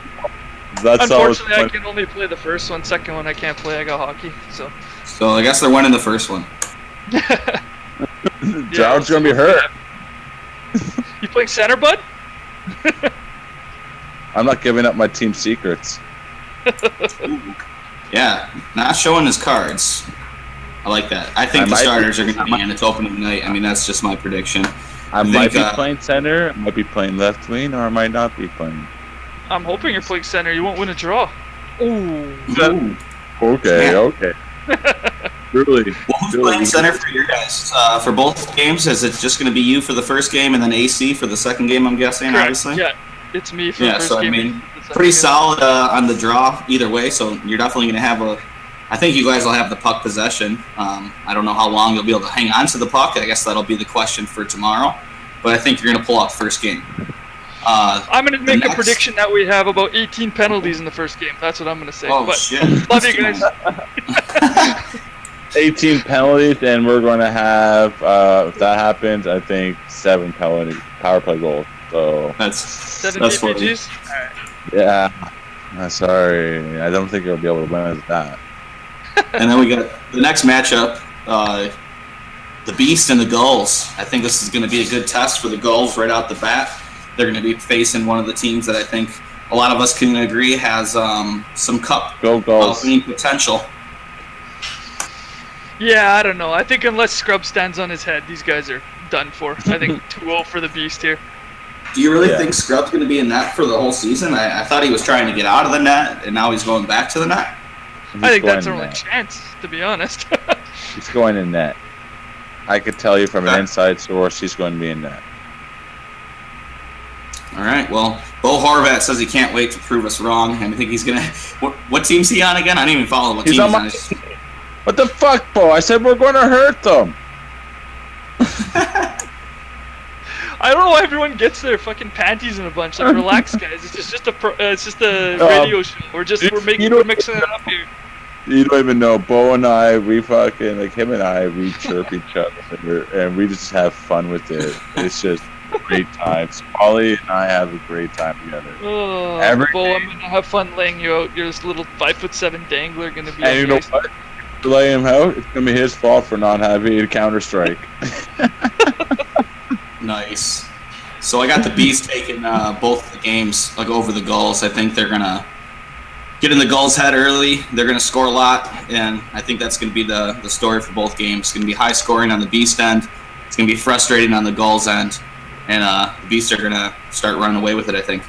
That's all. Unfortunately, I can only play the first one. Second one, I can't play. I got hockey, so. So I guess they're winning the first one. Jared's going to be hurt. You playing center, bud? I'm not giving up my team secrets. Yeah, not showing his cards. I like that. I think I the might starters be- are going to be in its opening night. I mean, that's just my prediction. I think, might be playing center, I might be playing left wing, or I might not be playing. I'm hoping you're playing center. You won't win a draw. Ooh. Ooh. Okay, Yeah. okay. Really? Well, who's playing center for your guys? For both games? Is it just going to be you for the first game and then AC for the second game, I'm guessing, Correct. obviously? Yeah, it's me for Yeah, the first so I game. mean, and the second pretty game. solid on the draw either way, so you're definitely going to have I think you guys will have the puck possession. I don't know how long you'll be able to hang on to the puck. I guess that'll be the question for tomorrow. But I think you're going to pull out the first game. I'm going to make a next- prediction that we have about 18 penalties in the first game. That's what I'm going to say. Oh, but shit. love you guys. 18 penalties, and we're going to have, if that happens, I think 7 power play goals. So, That's 7 that's funny. PPGs? yeah. Sorry. I don't think you'll be able to win with that. And then we got the next matchup, the Beast and the Gulls. I think this is going to be a good test for the Gulls right out the bat. They're going to be facing one of the teams that I think a lot of us can agree has some cup Go Gulls. winning potential. Yeah, I don't know. I think unless Scrub stands on his head, these guys are done for. I think 2-0 for the Beast here. Do you really Yeah. think Scrub's going to be in net for the whole season? I thought he was trying to get out of the net, and now he's going back to the net. I think that's going our in only net. chance, to be honest. He's going in net. I could tell you from an Okay. inside source he's going to be in net. All right. Well, Bo Horvat says he can't wait to prove us wrong. I think he's going to. What team's he on again? I don't even follow what He's team on he's my What the fuck, Bo? I said we're going to hurt them. I don't know why everyone gets their fucking panties in a bunch. Like, relax, guys. It's just a radio show. We're mixing it up here. You don't even know. Bo and I, we fucking, like him and I, we chirp each other and we just have fun with it. It's just great times. Polly and I have a great time together. Oh, Every Bo, day. I'm gonna have fun laying you out. You're this little 5'7" dangler gonna be. And you know what? To lay him out, it's going to be his fault for not having a Counter-Strike. Nice. So I got the Bees taking both the games like over the Gulls. I think they're gonna get in the Gulls' head early. They're gonna score a lot, and I think that's gonna be the story for both games. It's gonna be high scoring on the Beast end. It's gonna be frustrating on the Gulls' end, and the Beasts are gonna start running away with it. I think.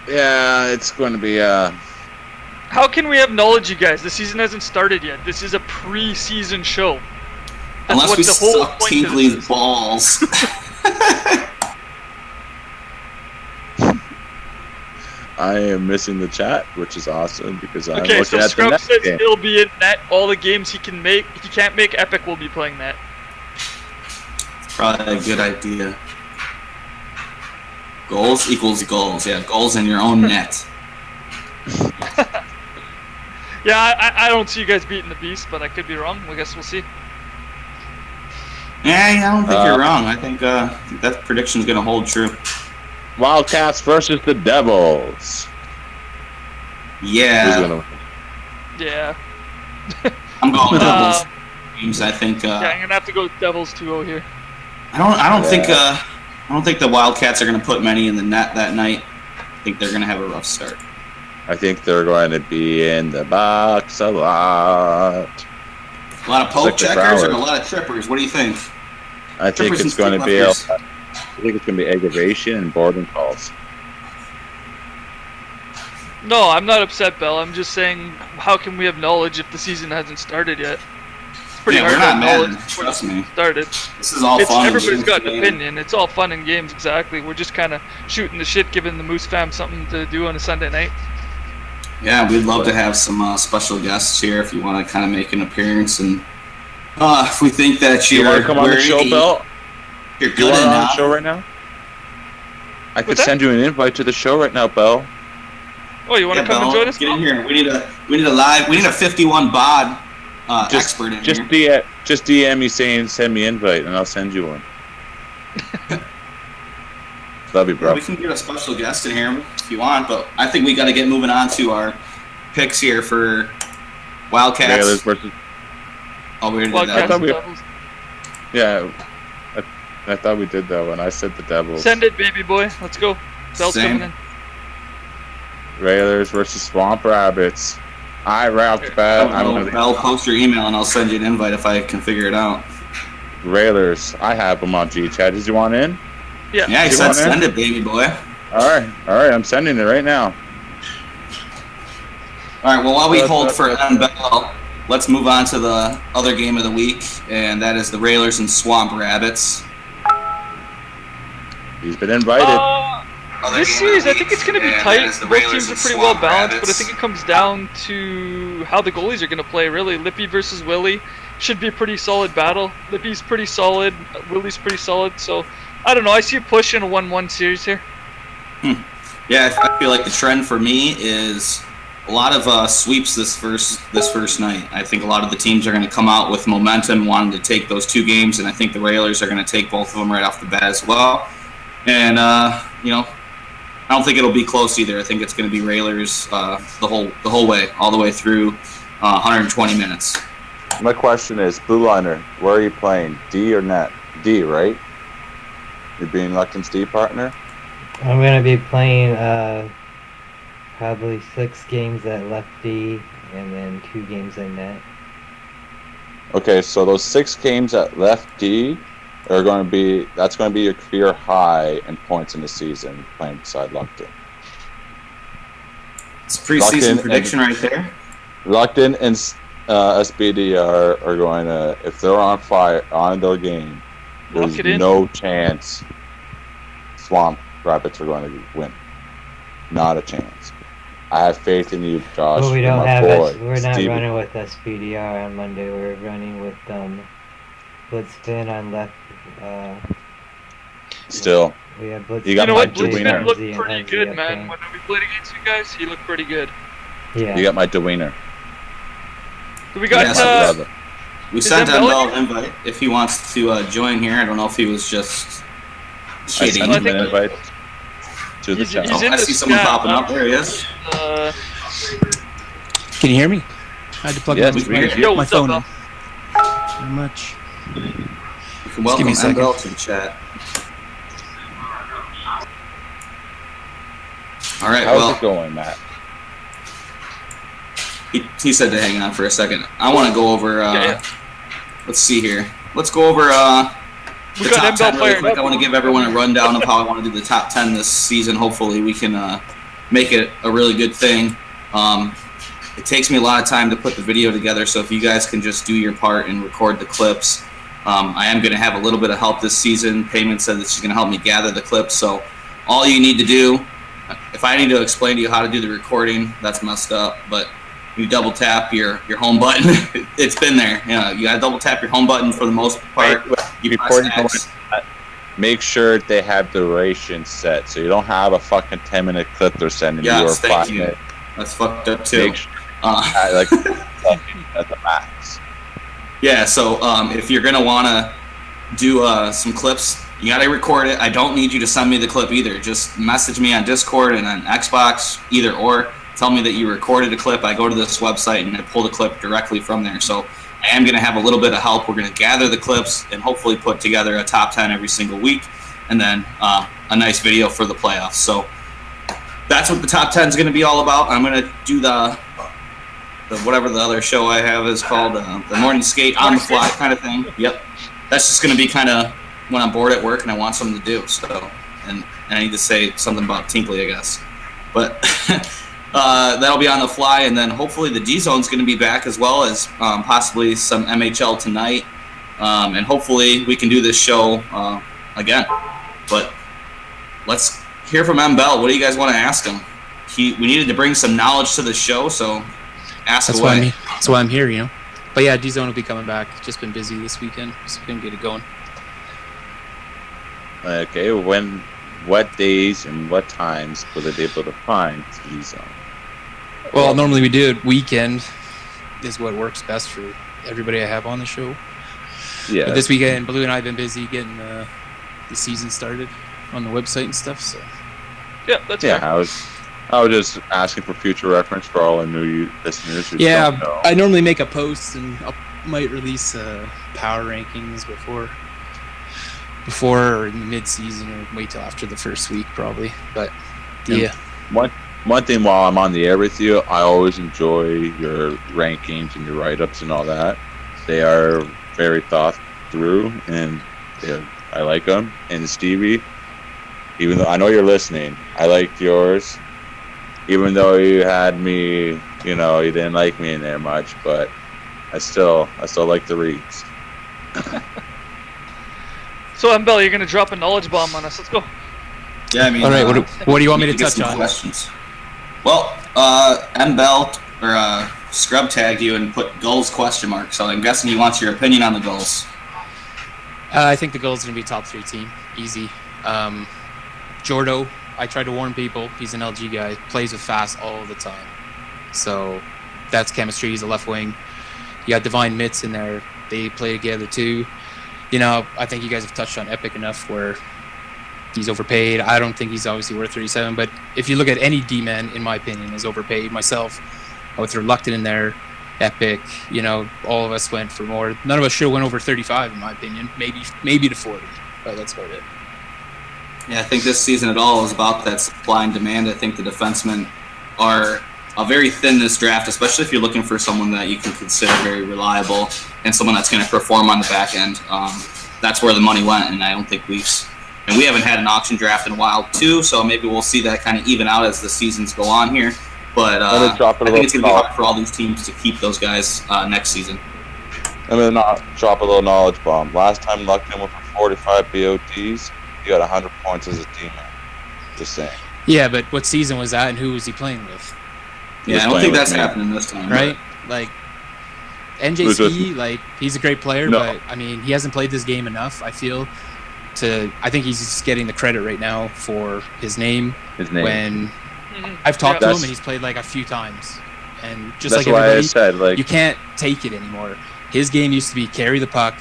Yeah, it's going to be, How can we have knowledge, you guys? The season hasn't started yet. This is a pre-season show. That's Unless what we the whole suck point of this Tinkley's is. balls. I am missing the chat, which is awesome because I'm Okay, looking so at the Scrub next says game. he'll be in net all the games he can make. If he can't make Epic, will be playing net. Probably a good idea. Goals equals goals. Yeah, goals in your own net. Yeah, I don't see you guys beating the Beast, but I could be wrong. I guess we'll see. Yeah, I don't think you're wrong. I think that prediction's going to hold true. Wildcats versus the Devils. Who's Yeah, gonna win? Yeah. I'm going with Devils games. I think. Yeah, I'm gonna have to go with Devils 2-0 here. I don't think the Wildcats are going to put many in the net that night. I think they're going to have a rough start. I think they're going to be in the box a lot. A lot of poke Like the checkers or a Browers. lot of trippers. What do you think? I think Trippers it's and going to be. stick I think it's going to be aggravation and boarding calls. No, I'm not upset, Bell. I'm just saying, how can we have knowledge if the season hasn't started yet? It's pretty Yeah, hard we're to have not mad. knowledge before the Trust me. season started. This is all It's fun. everybody's games got an today. opinion. It's all fun and games, exactly. We're just kind of shooting the shit, giving the Moose fam something to do on a Sunday night. Yeah, we'd love to have some special guests here if you want to kind of make an appearance. And if we think that You you're want to come on the worthy, show, Bill? you're You good want on the enough. show right now? I could What's that? send you an invite to the show right now, Bell. Oh, you want to Yeah, come and Bell, join us? get in Bell? here. We need a 51 bod expert in Just here. just DM me saying send me invite, and I'll send you one. Love you, Yeah, bro. we can get a special guest in here if you want, but I think we got to get moving on to our picks here for Wildcats. Railers versus Oh, we already did Wildcats that. thought we- and Devils. yeah. I thought we did that when I said the Devils. Send it, baby boy. Let's go. Bell's Same. coming in. Railers versus Swamp Rabbits. I route bad. I'm gonna I'll post your email and I'll send you an invite if I can figure it out. Railers. I have them on G-Chat. Did you want in? Yeah. Yeah, he You said want in? send it, baby boy. All right. I'm sending it right now. All right, well, while we hold for Bell, let's move on to the other game of the week, and that is the Railers and Swamp Rabbits. He's been invited. Other This game of series, the I think it's going to be week, and tight. that is the Both Railers teams are and pretty well Swamp balanced, but I Rabbits. think it comes down to how the goalies are going to play, really. Lippy versus Willie should be a pretty solid battle. Lippy's pretty solid. Willie's pretty solid. So, I don't know. I see a push in a 1-1 series here. Yeah, I feel like the trend for me is a lot of sweeps this first night. I think a lot of the teams are going to come out with momentum, wanting to take those two games, and I think the Railers are going to take both of them right off the bat as well. And you know, I don't think it'll be close either. I think it's going to be Railers the whole way, all the way through 120 minutes. My question is, Blue Liner, where are you playing? D or net? D, right? You're being Luckton's D partner? I'm gonna be playing probably 6 games at lefty and then 2 games in net. Okay, so those 6 games at left D are going to be, that's going to be your career high in points in the season playing beside Luckton. It's a preseason Locked in prediction right there. Luckton and SBD are going to, if they're on fire on their game, there's Lock it in. no chance Swamp Rabbits are going to win. Not a chance. I have faith in you, Josh. But we You're don't my have boy, we're not Stevie. running with SPDR on Monday. We're running with Blitzfin on left. Still. We have Blitzfin. You got You know my what? Dwayne Blitzman looked and pretty Hemsey good, up man. front. When we played against you guys, he looked pretty good. Yeah. You got my Dwayner. We got Yes, brother. We Is sent that Bell Bell an invite if he wants to join here. I don't know if he was just I kidding. sent him think- an invite to the He's- channel. he's in I the see someone chat. popping up. There he is. Can you hear me? I had to plug Yes, my, we can hear you. Yo, my what's up, phone Bell? in. Not much. You can welcome me a second. Bell to the chat. All right. How's Well, it going, Matt? he said to hang on for a second. I want to go over. Yeah. Let's see here. Let's go over We the got top 10 MBell really fired quick. up. I want to give everyone a rundown of how I want to do the top 10 this season. Hopefully, we can make it a really good thing. It takes me a lot of time to put the video together, so if you guys can just do your part and record the clips. I am going to have a little bit of help this season. Payment said that she's going to help me gather the clips, so all you need to do if I need to explain to you how to do the recording, that's messed up. But you double tap your home button. It's been there. You got to double tap your home button for the most part. You Before press you go X. make sure they have duration set, so you don't have a fucking 10-minute clip they're sending you or Yes, thank 5 you. minutes. That's fucked up too. Make sure like at the max. Yeah, so if you're gonna want to do some clips, you gotta record it. I don't need you to send me the clip either. Just message me on Discord and on Xbox, either or. Tell me that you recorded a clip. I go to this website and I pull the clip directly from there. So I am gonna have a little bit of help. We're gonna gather the clips and hopefully put together a top 10 every single week, and then a nice video for the playoffs. So that's what the top 10 is gonna be all about. I'm gonna do the whatever the other show I have is called, the morning skate on the fly kind of thing. Yep. That's just going to be kind of when I'm bored at work and I want something to do. So, and I need to say something about Tinkley, I guess. But that'll be on the fly, and then hopefully the D Zone's going to be back, as well as possibly some MHL tonight, and hopefully we can do this show again. But let's hear from M. Bell. What do you guys want to ask him? We needed to bring some knowledge to the show, so ask That's away. why I'm here, you know. But yeah, D-Zone will be coming back. Just been busy this weekend, so couldn't get it going. Okay, what days and what times will they be able to find D-Zone? Well, normally we do it weekend is what works best for everybody I have on the show. Yeah. But this weekend, Blue and I have been busy getting the season started on the website and stuff. So Yeah, that's Yeah, fair. I was just asking for future reference for all the new listeners who yeah, don't know. I normally make a post and I might release power rankings before or in mid-season, or wait till after the first week probably. But yeah. One thing while I'm on the air with you, I always enjoy your rankings and your write-ups and all that. They are very thought through, and I like them. And Stevie, even though I know you're listening, I liked yours. Even though you had me, you didn't like me in there much, but I still like the reads. So, Bell, you're going to drop a knowledge bomb on us. Let's go. Yeah, I mean. All right, what do you want me to get touch some on? Questions. Well, M. Bell scrub tagged you and put goals question mark. So I'm guessing he wants your opinion on the goals. I think the goal's going to be top 3 team. Easy. Jordo, I tried to warn people. He's an LG guy. Plays with fast all the time. So that's chemistry. He's a left wing. You got Divine Mitts in there. They play together too. I think you guys have touched on Epic enough where he's overpaid. I don't think he's obviously worth 37. But if you look at any D-man, in my opinion, is overpaid. Myself, I would throw Luckton in there. Epic, all of us went for more. None of us should have went over 35, in my opinion. Maybe to 40, but that's about it. Yeah, I think this season at all is about that supply and demand. I think the defensemen are very thin this draft, especially if you're looking for someone that you can consider very reliable and someone that's going to perform on the back end. That's where the money went, and I don't think we haven't had an auction draft in a while too, so maybe we'll see that kind of even out as the seasons go on here. But I think it's going to be hard for all these teams to keep those guys next season. I'm going to drop a little knowledge bomb. Last time Luckton went for 45 BOTs, he got 100 points as a team. Just saying. Yeah, but what season was that, and who was he playing with? Yeah, I don't think that's happening this time. Right? Like, NJC, he's a great player, No. but, he hasn't played this game enough, I feel, I think he's just getting the credit right now for his name. When I've talked to him, and he's played, a few times. And just that's like why everybody, I said, you can't take it anymore. His game used to be carry the puck,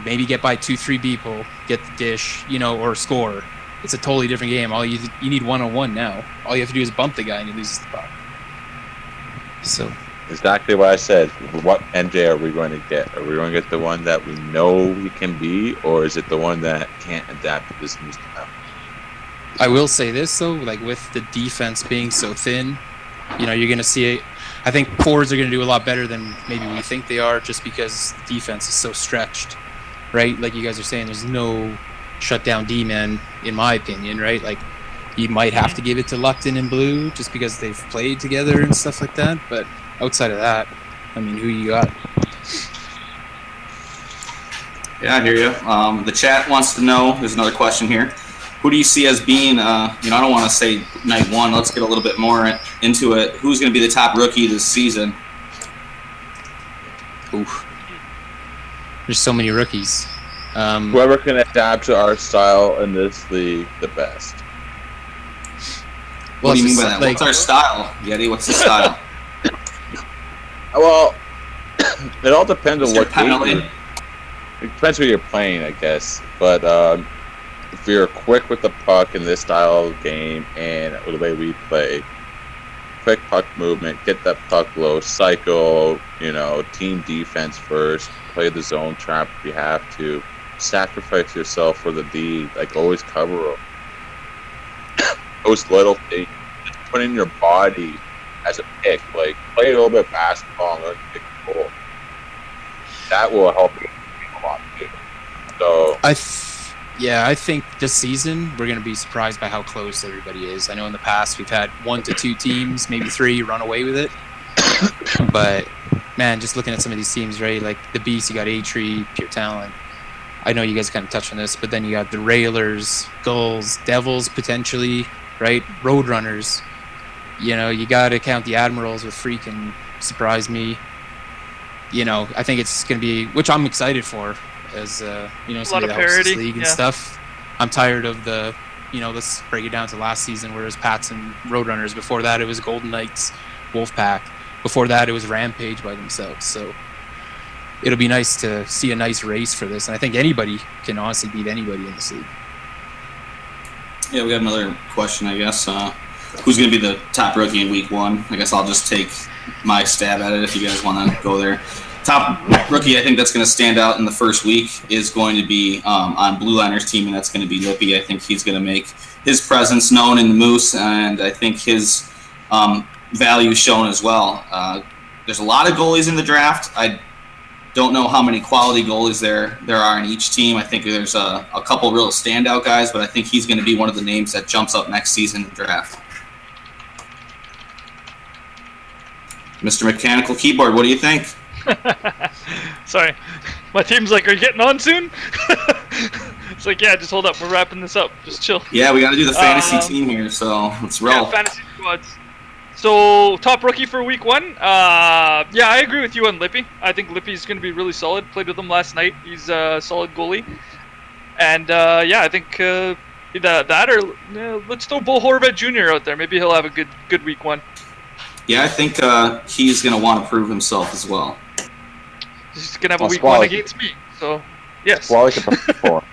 maybe get by 2-3 people, get the dish, or score. It's a totally different game. All you need one-on-one now. All you have to do is bump the guy and he loses the puck. So exactly what I said. What NJ are we going to get? Are we going to get the one that we know he can be, or is it the one that can't adapt to this new style? I will say this though, with the defense being so thin, you're going to see it. I think forwards are going to do a lot better than maybe we think they are, just because the defense is so stretched, right? Like you guys are saying, there's no shutdown D-man, in my opinion, right? You might have to give it to Luckton and Blue just because they've played together and stuff like that. But outside of that, who you got? Yeah, I hear you. The chat wants to know, there's another question here. who do you see as being, I don't want to say night one. Let's get a little bit more into it. Who's going to be the top rookie this season? Oof. There's so many rookies. Whoever can adapt to our style in this league the best. What do you mean by that? What's our style, Yeti? What's the style? Well, it all depends on what penalty? game. It depends who you're playing, I guess. But if you're quick with the puck in this style of game and the way we play, quick puck movement, get that puck low, cycle, team defense first, play the zone trap if you have to, sacrifice yourself for the D, like always cover them. Those little things, just put in your body as a pick, like play a little bit of basketball and learn to pick a goal. That will help you a lot too. So I think this season we're going to be surprised by how close everybody is. I know in the past we've had 1 to 2 teams, maybe 3, run away with it. But man, just looking at some of these teams, right? Like the Beast, you got A-Tree, Pure Talent. I know you guys kind of touched on this, but then you got the Railers, Gulls, Devils potentially, right? Roadrunners. You got to count the Admirals with freaking surprise me. I think it's going to be, which I'm excited for, as somebody that hosts this league and stuff. I'm tired of the, let's break it down to last season where it was Pats and Roadrunners. Before that, it was Golden Knights, Wolfpack. Before that, it was Rampage by themselves. So it'll be nice to see a nice race for this. And I think anybody can honestly beat anybody in this league. Yeah, we got another question, I guess. Who's going to be the top rookie in week 1? I guess I'll just take my stab at it if you guys want to go there. Top rookie, I think that's going to stand out in the first week is going to be on Blue Liner's team, and that's going to be Lippy. I think he's going to make his presence known in the Moose, and I think his value shown as well. There's a lot of goalies in the draft. I don't know how many quality goalies there are in each team. I think there's a couple real standout guys, but I think he's going to be one of the names that jumps up next season in the draft. Mr. Mechanical Keyboard, what do you think? Sorry. My team's like, are you getting on soon? It's like, yeah, just hold up. We're wrapping this up. Just chill. Yeah, we got to do the fantasy team here, so let's roll. Yeah, fantasy squads. So, top rookie for week 1. Yeah, I agree with you on Lippy. I think Lippy's going to be really solid. Played with him last night. He's a solid goalie. And, I think that or let's throw Bull Horvat Jr. out there. Maybe he'll have a good week 1. Yeah, I think he's going to want to prove himself as well. He's going to have a week 1 against me. So, yes. Well, I can perform.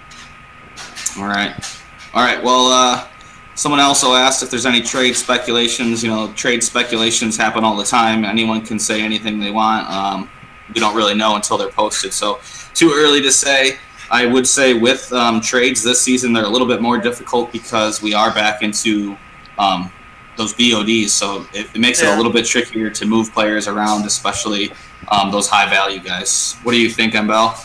All right. Well, someone also asked if there's any trade speculations. Trade speculations happen all the time. Anyone can say anything they want. We don't really know until they're posted. So, too early to say. I would say with trades this season, they're a little bit more difficult because we are back into those BODs. So, it makes it a little bit trickier to move players around, especially those high-value guys. What do you think, Embel?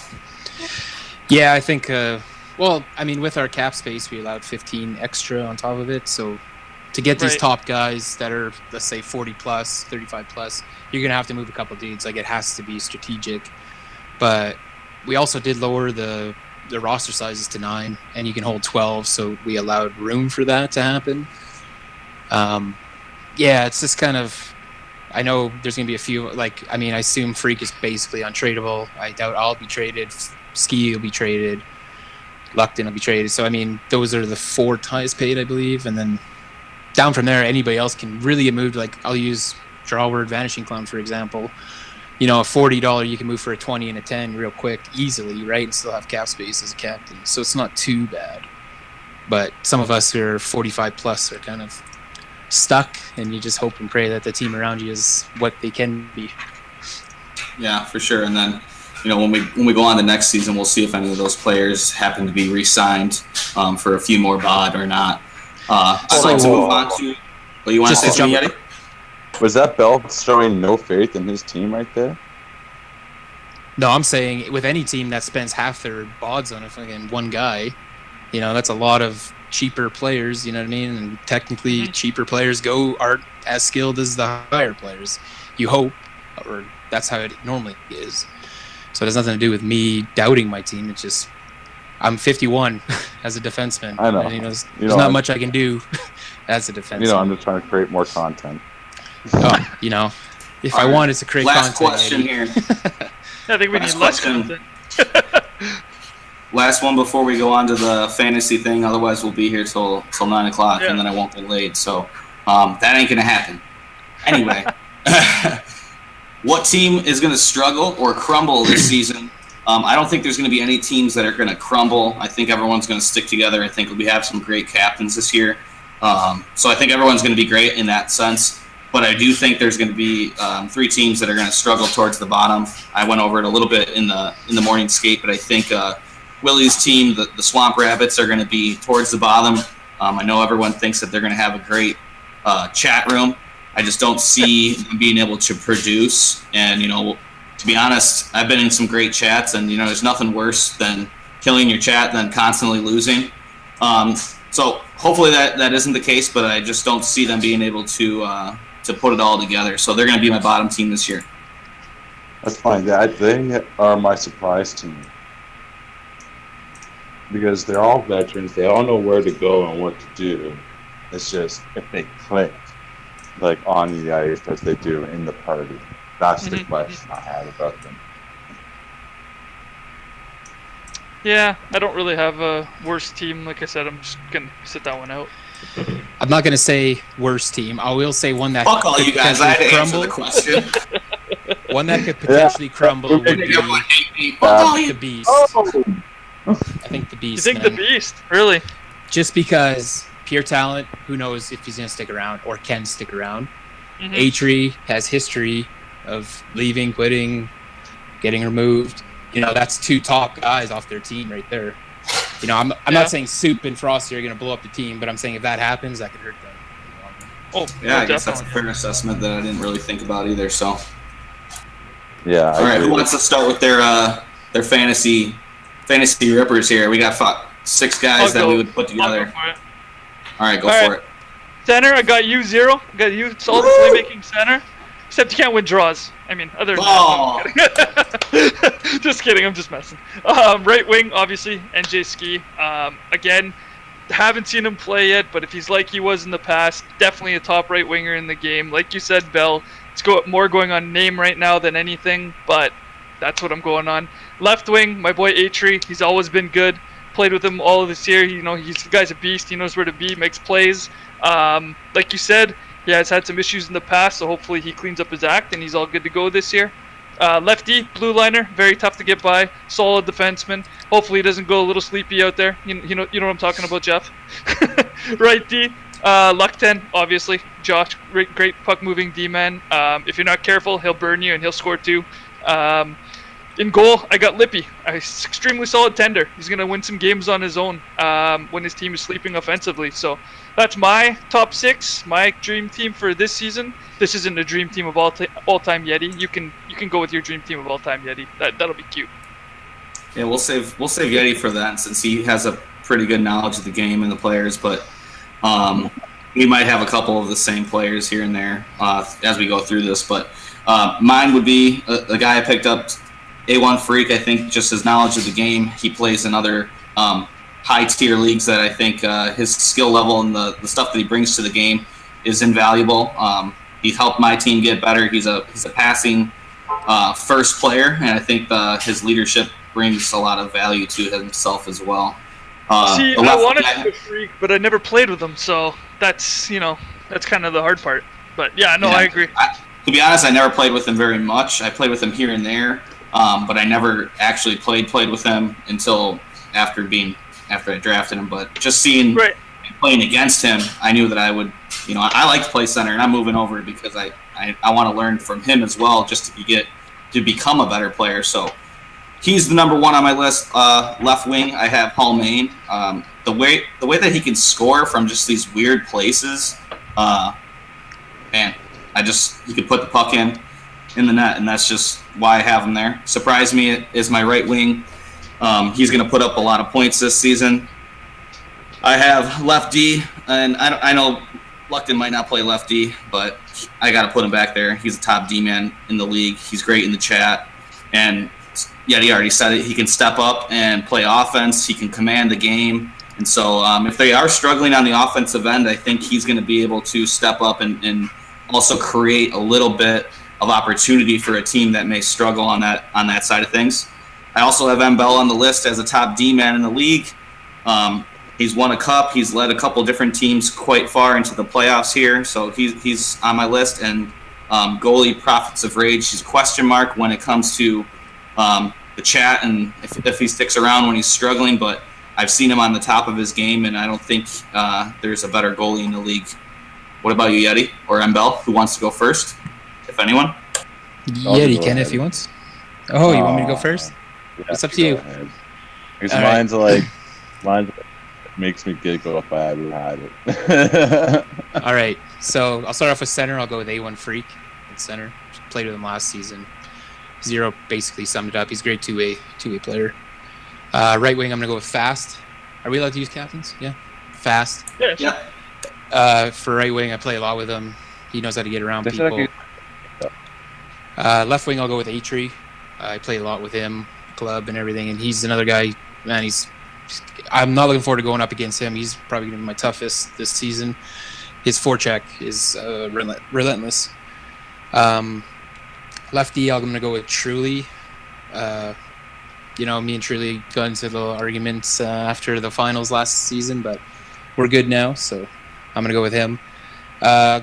Yeah, I think with our cap space, we allowed 15 extra on top of it. So to get these top guys that are, let's say, 40 plus, 35 plus, you're going to have to move a couple dudes. Like, it has to be strategic. But we also did lower the roster sizes to 9, and you can hold 12. So we allowed room for that to happen. It's just kind of, I know there's going to be a few, I assume Freak is basically untradeable. I doubt I'll be traded. Ski will be traded. Luckton will be traded. So, those are the 4 highest paid, I believe. And then down from there, anybody else can really get moved. Like, I'll use Drawword, Vanishing Clown, for example. A $40 you can move for a 20 and a 10 real quick, easily, right? And still have cap space as a captain. So it's not too bad. But some of us who are 45 plus are kind of stuck, and you just hope and pray that the team around you is what they can be. Yeah, for sure. And then, when we go on to next season, we'll see if any of those players happen to be re-signed for a few more bod or not. I'd like to move on to. Well, you want to say something, Yeti? Was that Bell showing no faith in his team right there? No, I'm saying with any team that spends half their bods on a fucking one guy, that's a lot of cheaper players, you know what I mean? And technically, cheaper players aren't as skilled as the higher players. You hope, or that's how it normally is. So it has nothing to do with me doubting my team. It's just I'm 51 as a defenseman. I know. And, there's know, not much I can do as a defenseman. I'm just trying to create more content. Oh, if I wanted to create last content. Question here. I think we need less content. Last one before we go on to the fantasy thing. Otherwise, we'll be here till 9 o'clock, Yeah. and then I won't get late. So that ain't gonna happen. Anyway, what team is gonna struggle or crumble this season? I don't think there's going to be any teams that are going to crumble. I think everyone's going to stick together. I think we have some great captains this year. So I think everyone's going to be great in that sense. But I do think there's going to be 3 teams that are going to struggle towards the bottom. I went over it a little bit in the morning skate, but I think Willie's team, the Swamp Rabbits, are going to be towards the bottom. I know everyone thinks that they're going to have a great chat room. I just don't see them being able to produce. And, to be honest, I've been in some great chats, and there's nothing worse than killing your chat than constantly losing. So hopefully that isn't the case, but I just don't see them being able to put it all together. So they're going to be my bottom team this year. That's fine. They are my surprise team because they're all veterans. They all know where to go and what to do. It's just if they click like on the ice as they do in the party. That's the question I had about them. Yeah, I don't really have a worst team. Like I said, I'm just going to sit that one out. I'm not going to say worst team. I will say one that Fuck all could you guys. I had to answer the potentially question. one that could potentially crumble would be Everyone hate me. Fuck all the you. Beast. Oh, I think the Beast. You think man. the Beast? Really? Just because pure talent, who knows if he's going to stick around or can stick around. Mhm. Atri has history of leaving, quitting, getting removed. That's 2 top guys off their team right there. I'm not saying Soup and Frosty are going to blow up the team, but I'm saying if that happens, that could hurt them. Oh, Yeah, I guess definitely. that's a fair assessment that I didn't really think about either. So, yeah. all right, who wants to start with their fantasy rippers here? We got 6 guys that we would put I'll go together. for it. All right, go All for right. it. Center, I got you 0. I got you solid playmaking center. Except you can't win draws. I mean, other than that, just kidding. I'm just messing. Right wing, obviously, NJ Ski. Again, haven't seen him play yet, but if he's like he was in the past, definitely a top right winger in the game. Like you said, Bell, it's more going on name right now than anything, but that's what I'm going on. Left wing, my boy Atri. He's always been good. Played with him all of this year. The guy's a beast. He knows where to be, makes plays. Like you said, he has had some issues in the past, so hopefully he cleans up his act and he's all good to go this year. Lefty, blue liner, very tough to get by, solid defenseman. Hopefully he doesn't go a little sleepy out there. You know what I'm talking about, Jeff. Right D, Luck 10, obviously. Josh, great puck moving D-man. If you're not careful, he'll burn you and he'll score too. In goal, I got Lippy. He's extremely solid tender. He's going to win some games on his own when his team is sleeping offensively. So that's my top 6, my dream team for this season. This isn't a dream team of all-time Yeti. You can go with your dream team of all-time Yeti. That'll be cute. Yeah, we'll save Yeti for that since he has a pretty good knowledge of the game and the players. But we might have a couple of the same players here and there as we go through this. But mine would be the guy I picked up. A1 Freak, I think just his knowledge of the game. He plays in other high-tier leagues that I think his skill level and the stuff that he brings to the game is invaluable. He's helped my team get better. He's a passing first player, and I think his leadership brings a lot of value to himself as well. See, I wanted to be a Freak, but I never played with him, so that's kind of the hard part. But yeah, no, I agree. To be honest, I never played with him very much. I played with him here and there. But I never actually played with him until after I drafted him. But just seeing playing against him, I knew that I would, I like to play center, and I'm moving over because I want to learn from him as well, just to become a better player. So he's the number 1 on my list. Left wing, I have Paul Main. The way that he can score from just these weird places, man, he could put the puck in the net, and that's just why I have him there. Surprise me is my right wing. He's going to put up a lot of points this season. I have left D, and I know Luckton might not play left D, but I got to put him back there. He's a top D man in the league. He's great in the chat, and Yeti already said it. He can step up and play offense. He can command the game. And so if they are struggling on the offensive end, I think he's going to be able to step up and also create a little bit of opportunity for a team that may struggle on that side of things. I also have M. Bell on the list as a top D-man in the league. He's won a cup. He's led a couple different teams quite far into the playoffs here. So he's on my list. And goalie Prophets of Rage, he's a question mark when it comes to the chat and if he sticks around when he's struggling. But I've seen him on the top of his game, and I don't think there's a better goalie in the league. What about you, Yeti or M. Bell? Who wants to go first, if anyone? Yeti can if he wants. Oh, you want me to go first? Yeah, It's up to you. Because All right. mine's makes me giggle if I ever had it. All right, so I'll start off with center. I'll go with A1 Freak at center. Played with him last season. Zero basically summed it up. He's a great two-way player. Right wing, I'm going to go with Fast. Are we allowed to use captains? Yeah. Fast. Yeah. For right wing, I play a lot with him. He knows how to get around Just like people. Left wing, I'll go with A-Tree. I play a lot with him, club and everything, and he's another guy, man, I'm not looking forward to going up against him. He's probably going to be my toughest this season. His forecheck is relentless. Lefty, I'm going to go with Truly. Me and Truly got into little arguments after the finals last season, but we're good now, so I'm going to go with him. I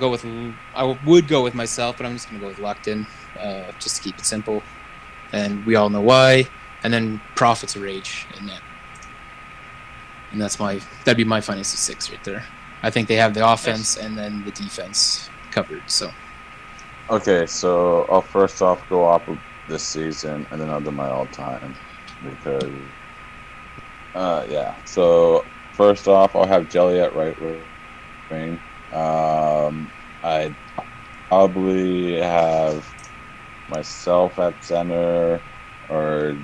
would go with myself, but I'm just going to go with Luckton, just to keep it simple. And we all know why. And then Prophets of Rage in that. And that'd be my finest of 6 right there. I think they have the offense and then the defense covered. So. Okay, so I'll first off go off of this season, and then I'll do my all-time. Because, So, first off, I'll have Jelly at right wing. I'd probably have myself at center, or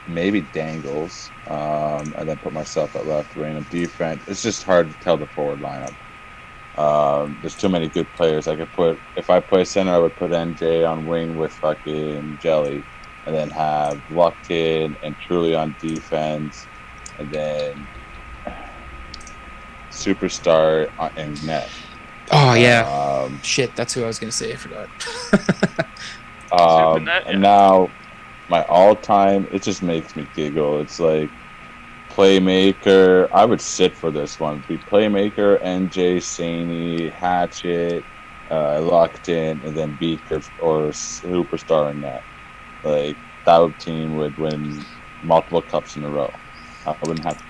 maybe Dangles, and then put myself at left wing. And defense, it's just hard to tell the forward lineup. There's too many good players. If I play center, I would put NJ on wing with fucking Jelly, and then have Luckton and Truly on defense, and then Superstar in net. Oh yeah. Shit, that's who I was gonna say. I forgot. And now my all-time, it just makes me giggle. It's like Playmaker. I would sit for this one. Be Playmaker, NJ, Saney, Hatchet, Luckton, and then Beaker or Superstar in net. Like, that team would win multiple cups in a row. I wouldn't have to.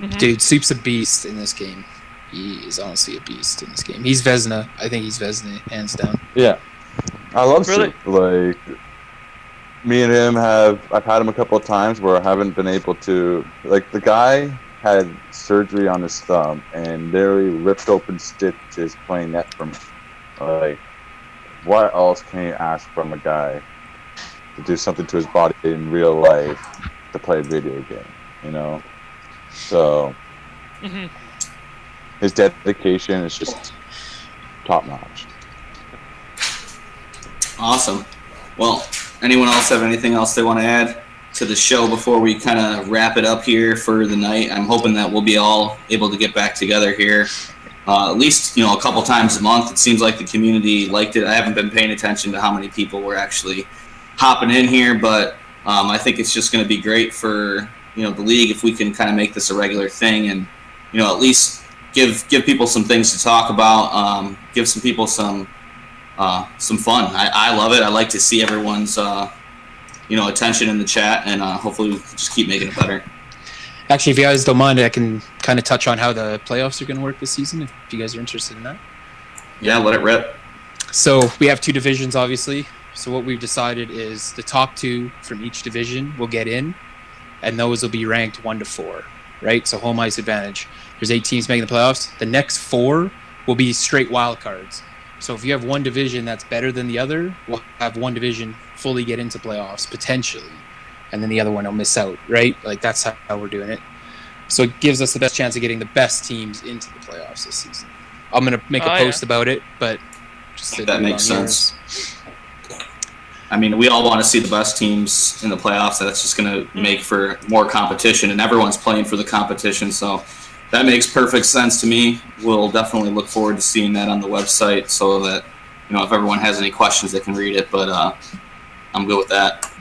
Mm-hmm. Dude, Soup's a beast in this game. He is honestly a beast in this game. He's Vezina. I think he's Vezina, hands down. Yeah. I love Really? Soup. Like, me and him I've had him a couple of times where I haven't been able to, like, the guy had surgery on his thumb and literally ripped open stitches playing net for me. Like, what else can you ask from a guy to do something to his body in real life to play a video game, So, his dedication is just top notch. Awesome. Well, anyone else have anything else they want to add to the show before we kind of wrap it up here for the night? I'm hoping that we'll be all able to get back together here at least, a couple times a month. It seems like the community liked it. I haven't been paying attention to how many people were actually hopping in here, but I think it's just going to be great for, the league if we can kind of make this a regular thing and, at least give people some things to talk about, give some people some fun. I love it. I like to see everyone's, attention in the chat, and hopefully we can just keep making it better. Actually, if you guys don't mind, I can kind of touch on how the playoffs are going to work this season, if you guys are interested in that. Yeah, let it rip. So we have 2 divisions, obviously. So what we've decided is the top 2 from each division will get in, and those will be ranked 1 to 4, right? So home ice advantage. There's 8 teams making the playoffs. The next 4 will be straight wild cards. So if you have one division that's better than the other, we'll have one division fully get into playoffs, potentially, and then the other one will miss out, right? Like, that's how we're doing it. So it gives us the best chance of getting the best teams into the playoffs this season. I'm going to make a post about it, but just that makes sense. I mean, we all want to see the best teams in the playoffs. That's just going to make for more competition, and everyone's playing for the competition. So that makes perfect sense to me. We'll definitely look forward to seeing that on the website so that, if everyone has any questions, they can read it. But I'm good with that.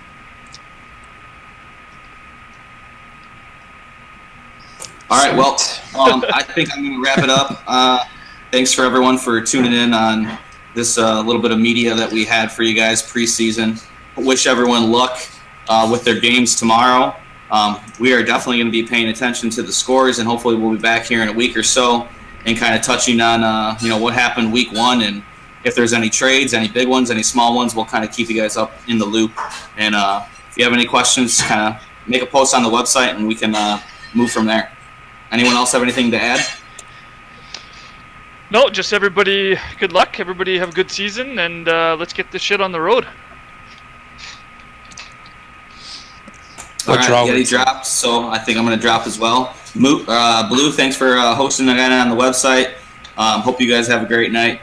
All right, well, I think I'm going to wrap it up. Thanks for everyone for tuning in on this little bit of media that we had for you guys preseason. Wish everyone luck with their games tomorrow. We are definitely going to be paying attention to the scores, and hopefully we'll be back here in a week or so and kind of touching on what happened week 1, and if there's any trades, any big ones, any small ones, we'll kind of keep you guys up in the loop. And if you have any questions, kind of make a post on the website, and we can move from there. Anyone else have anything to add? No, just everybody good luck. Everybody have a good season, and let's get this shit on the road. All right, Yeti dropped, so I think I'm going to drop as well. Blue, thanks for hosting again on the website. Hope you guys have a great night.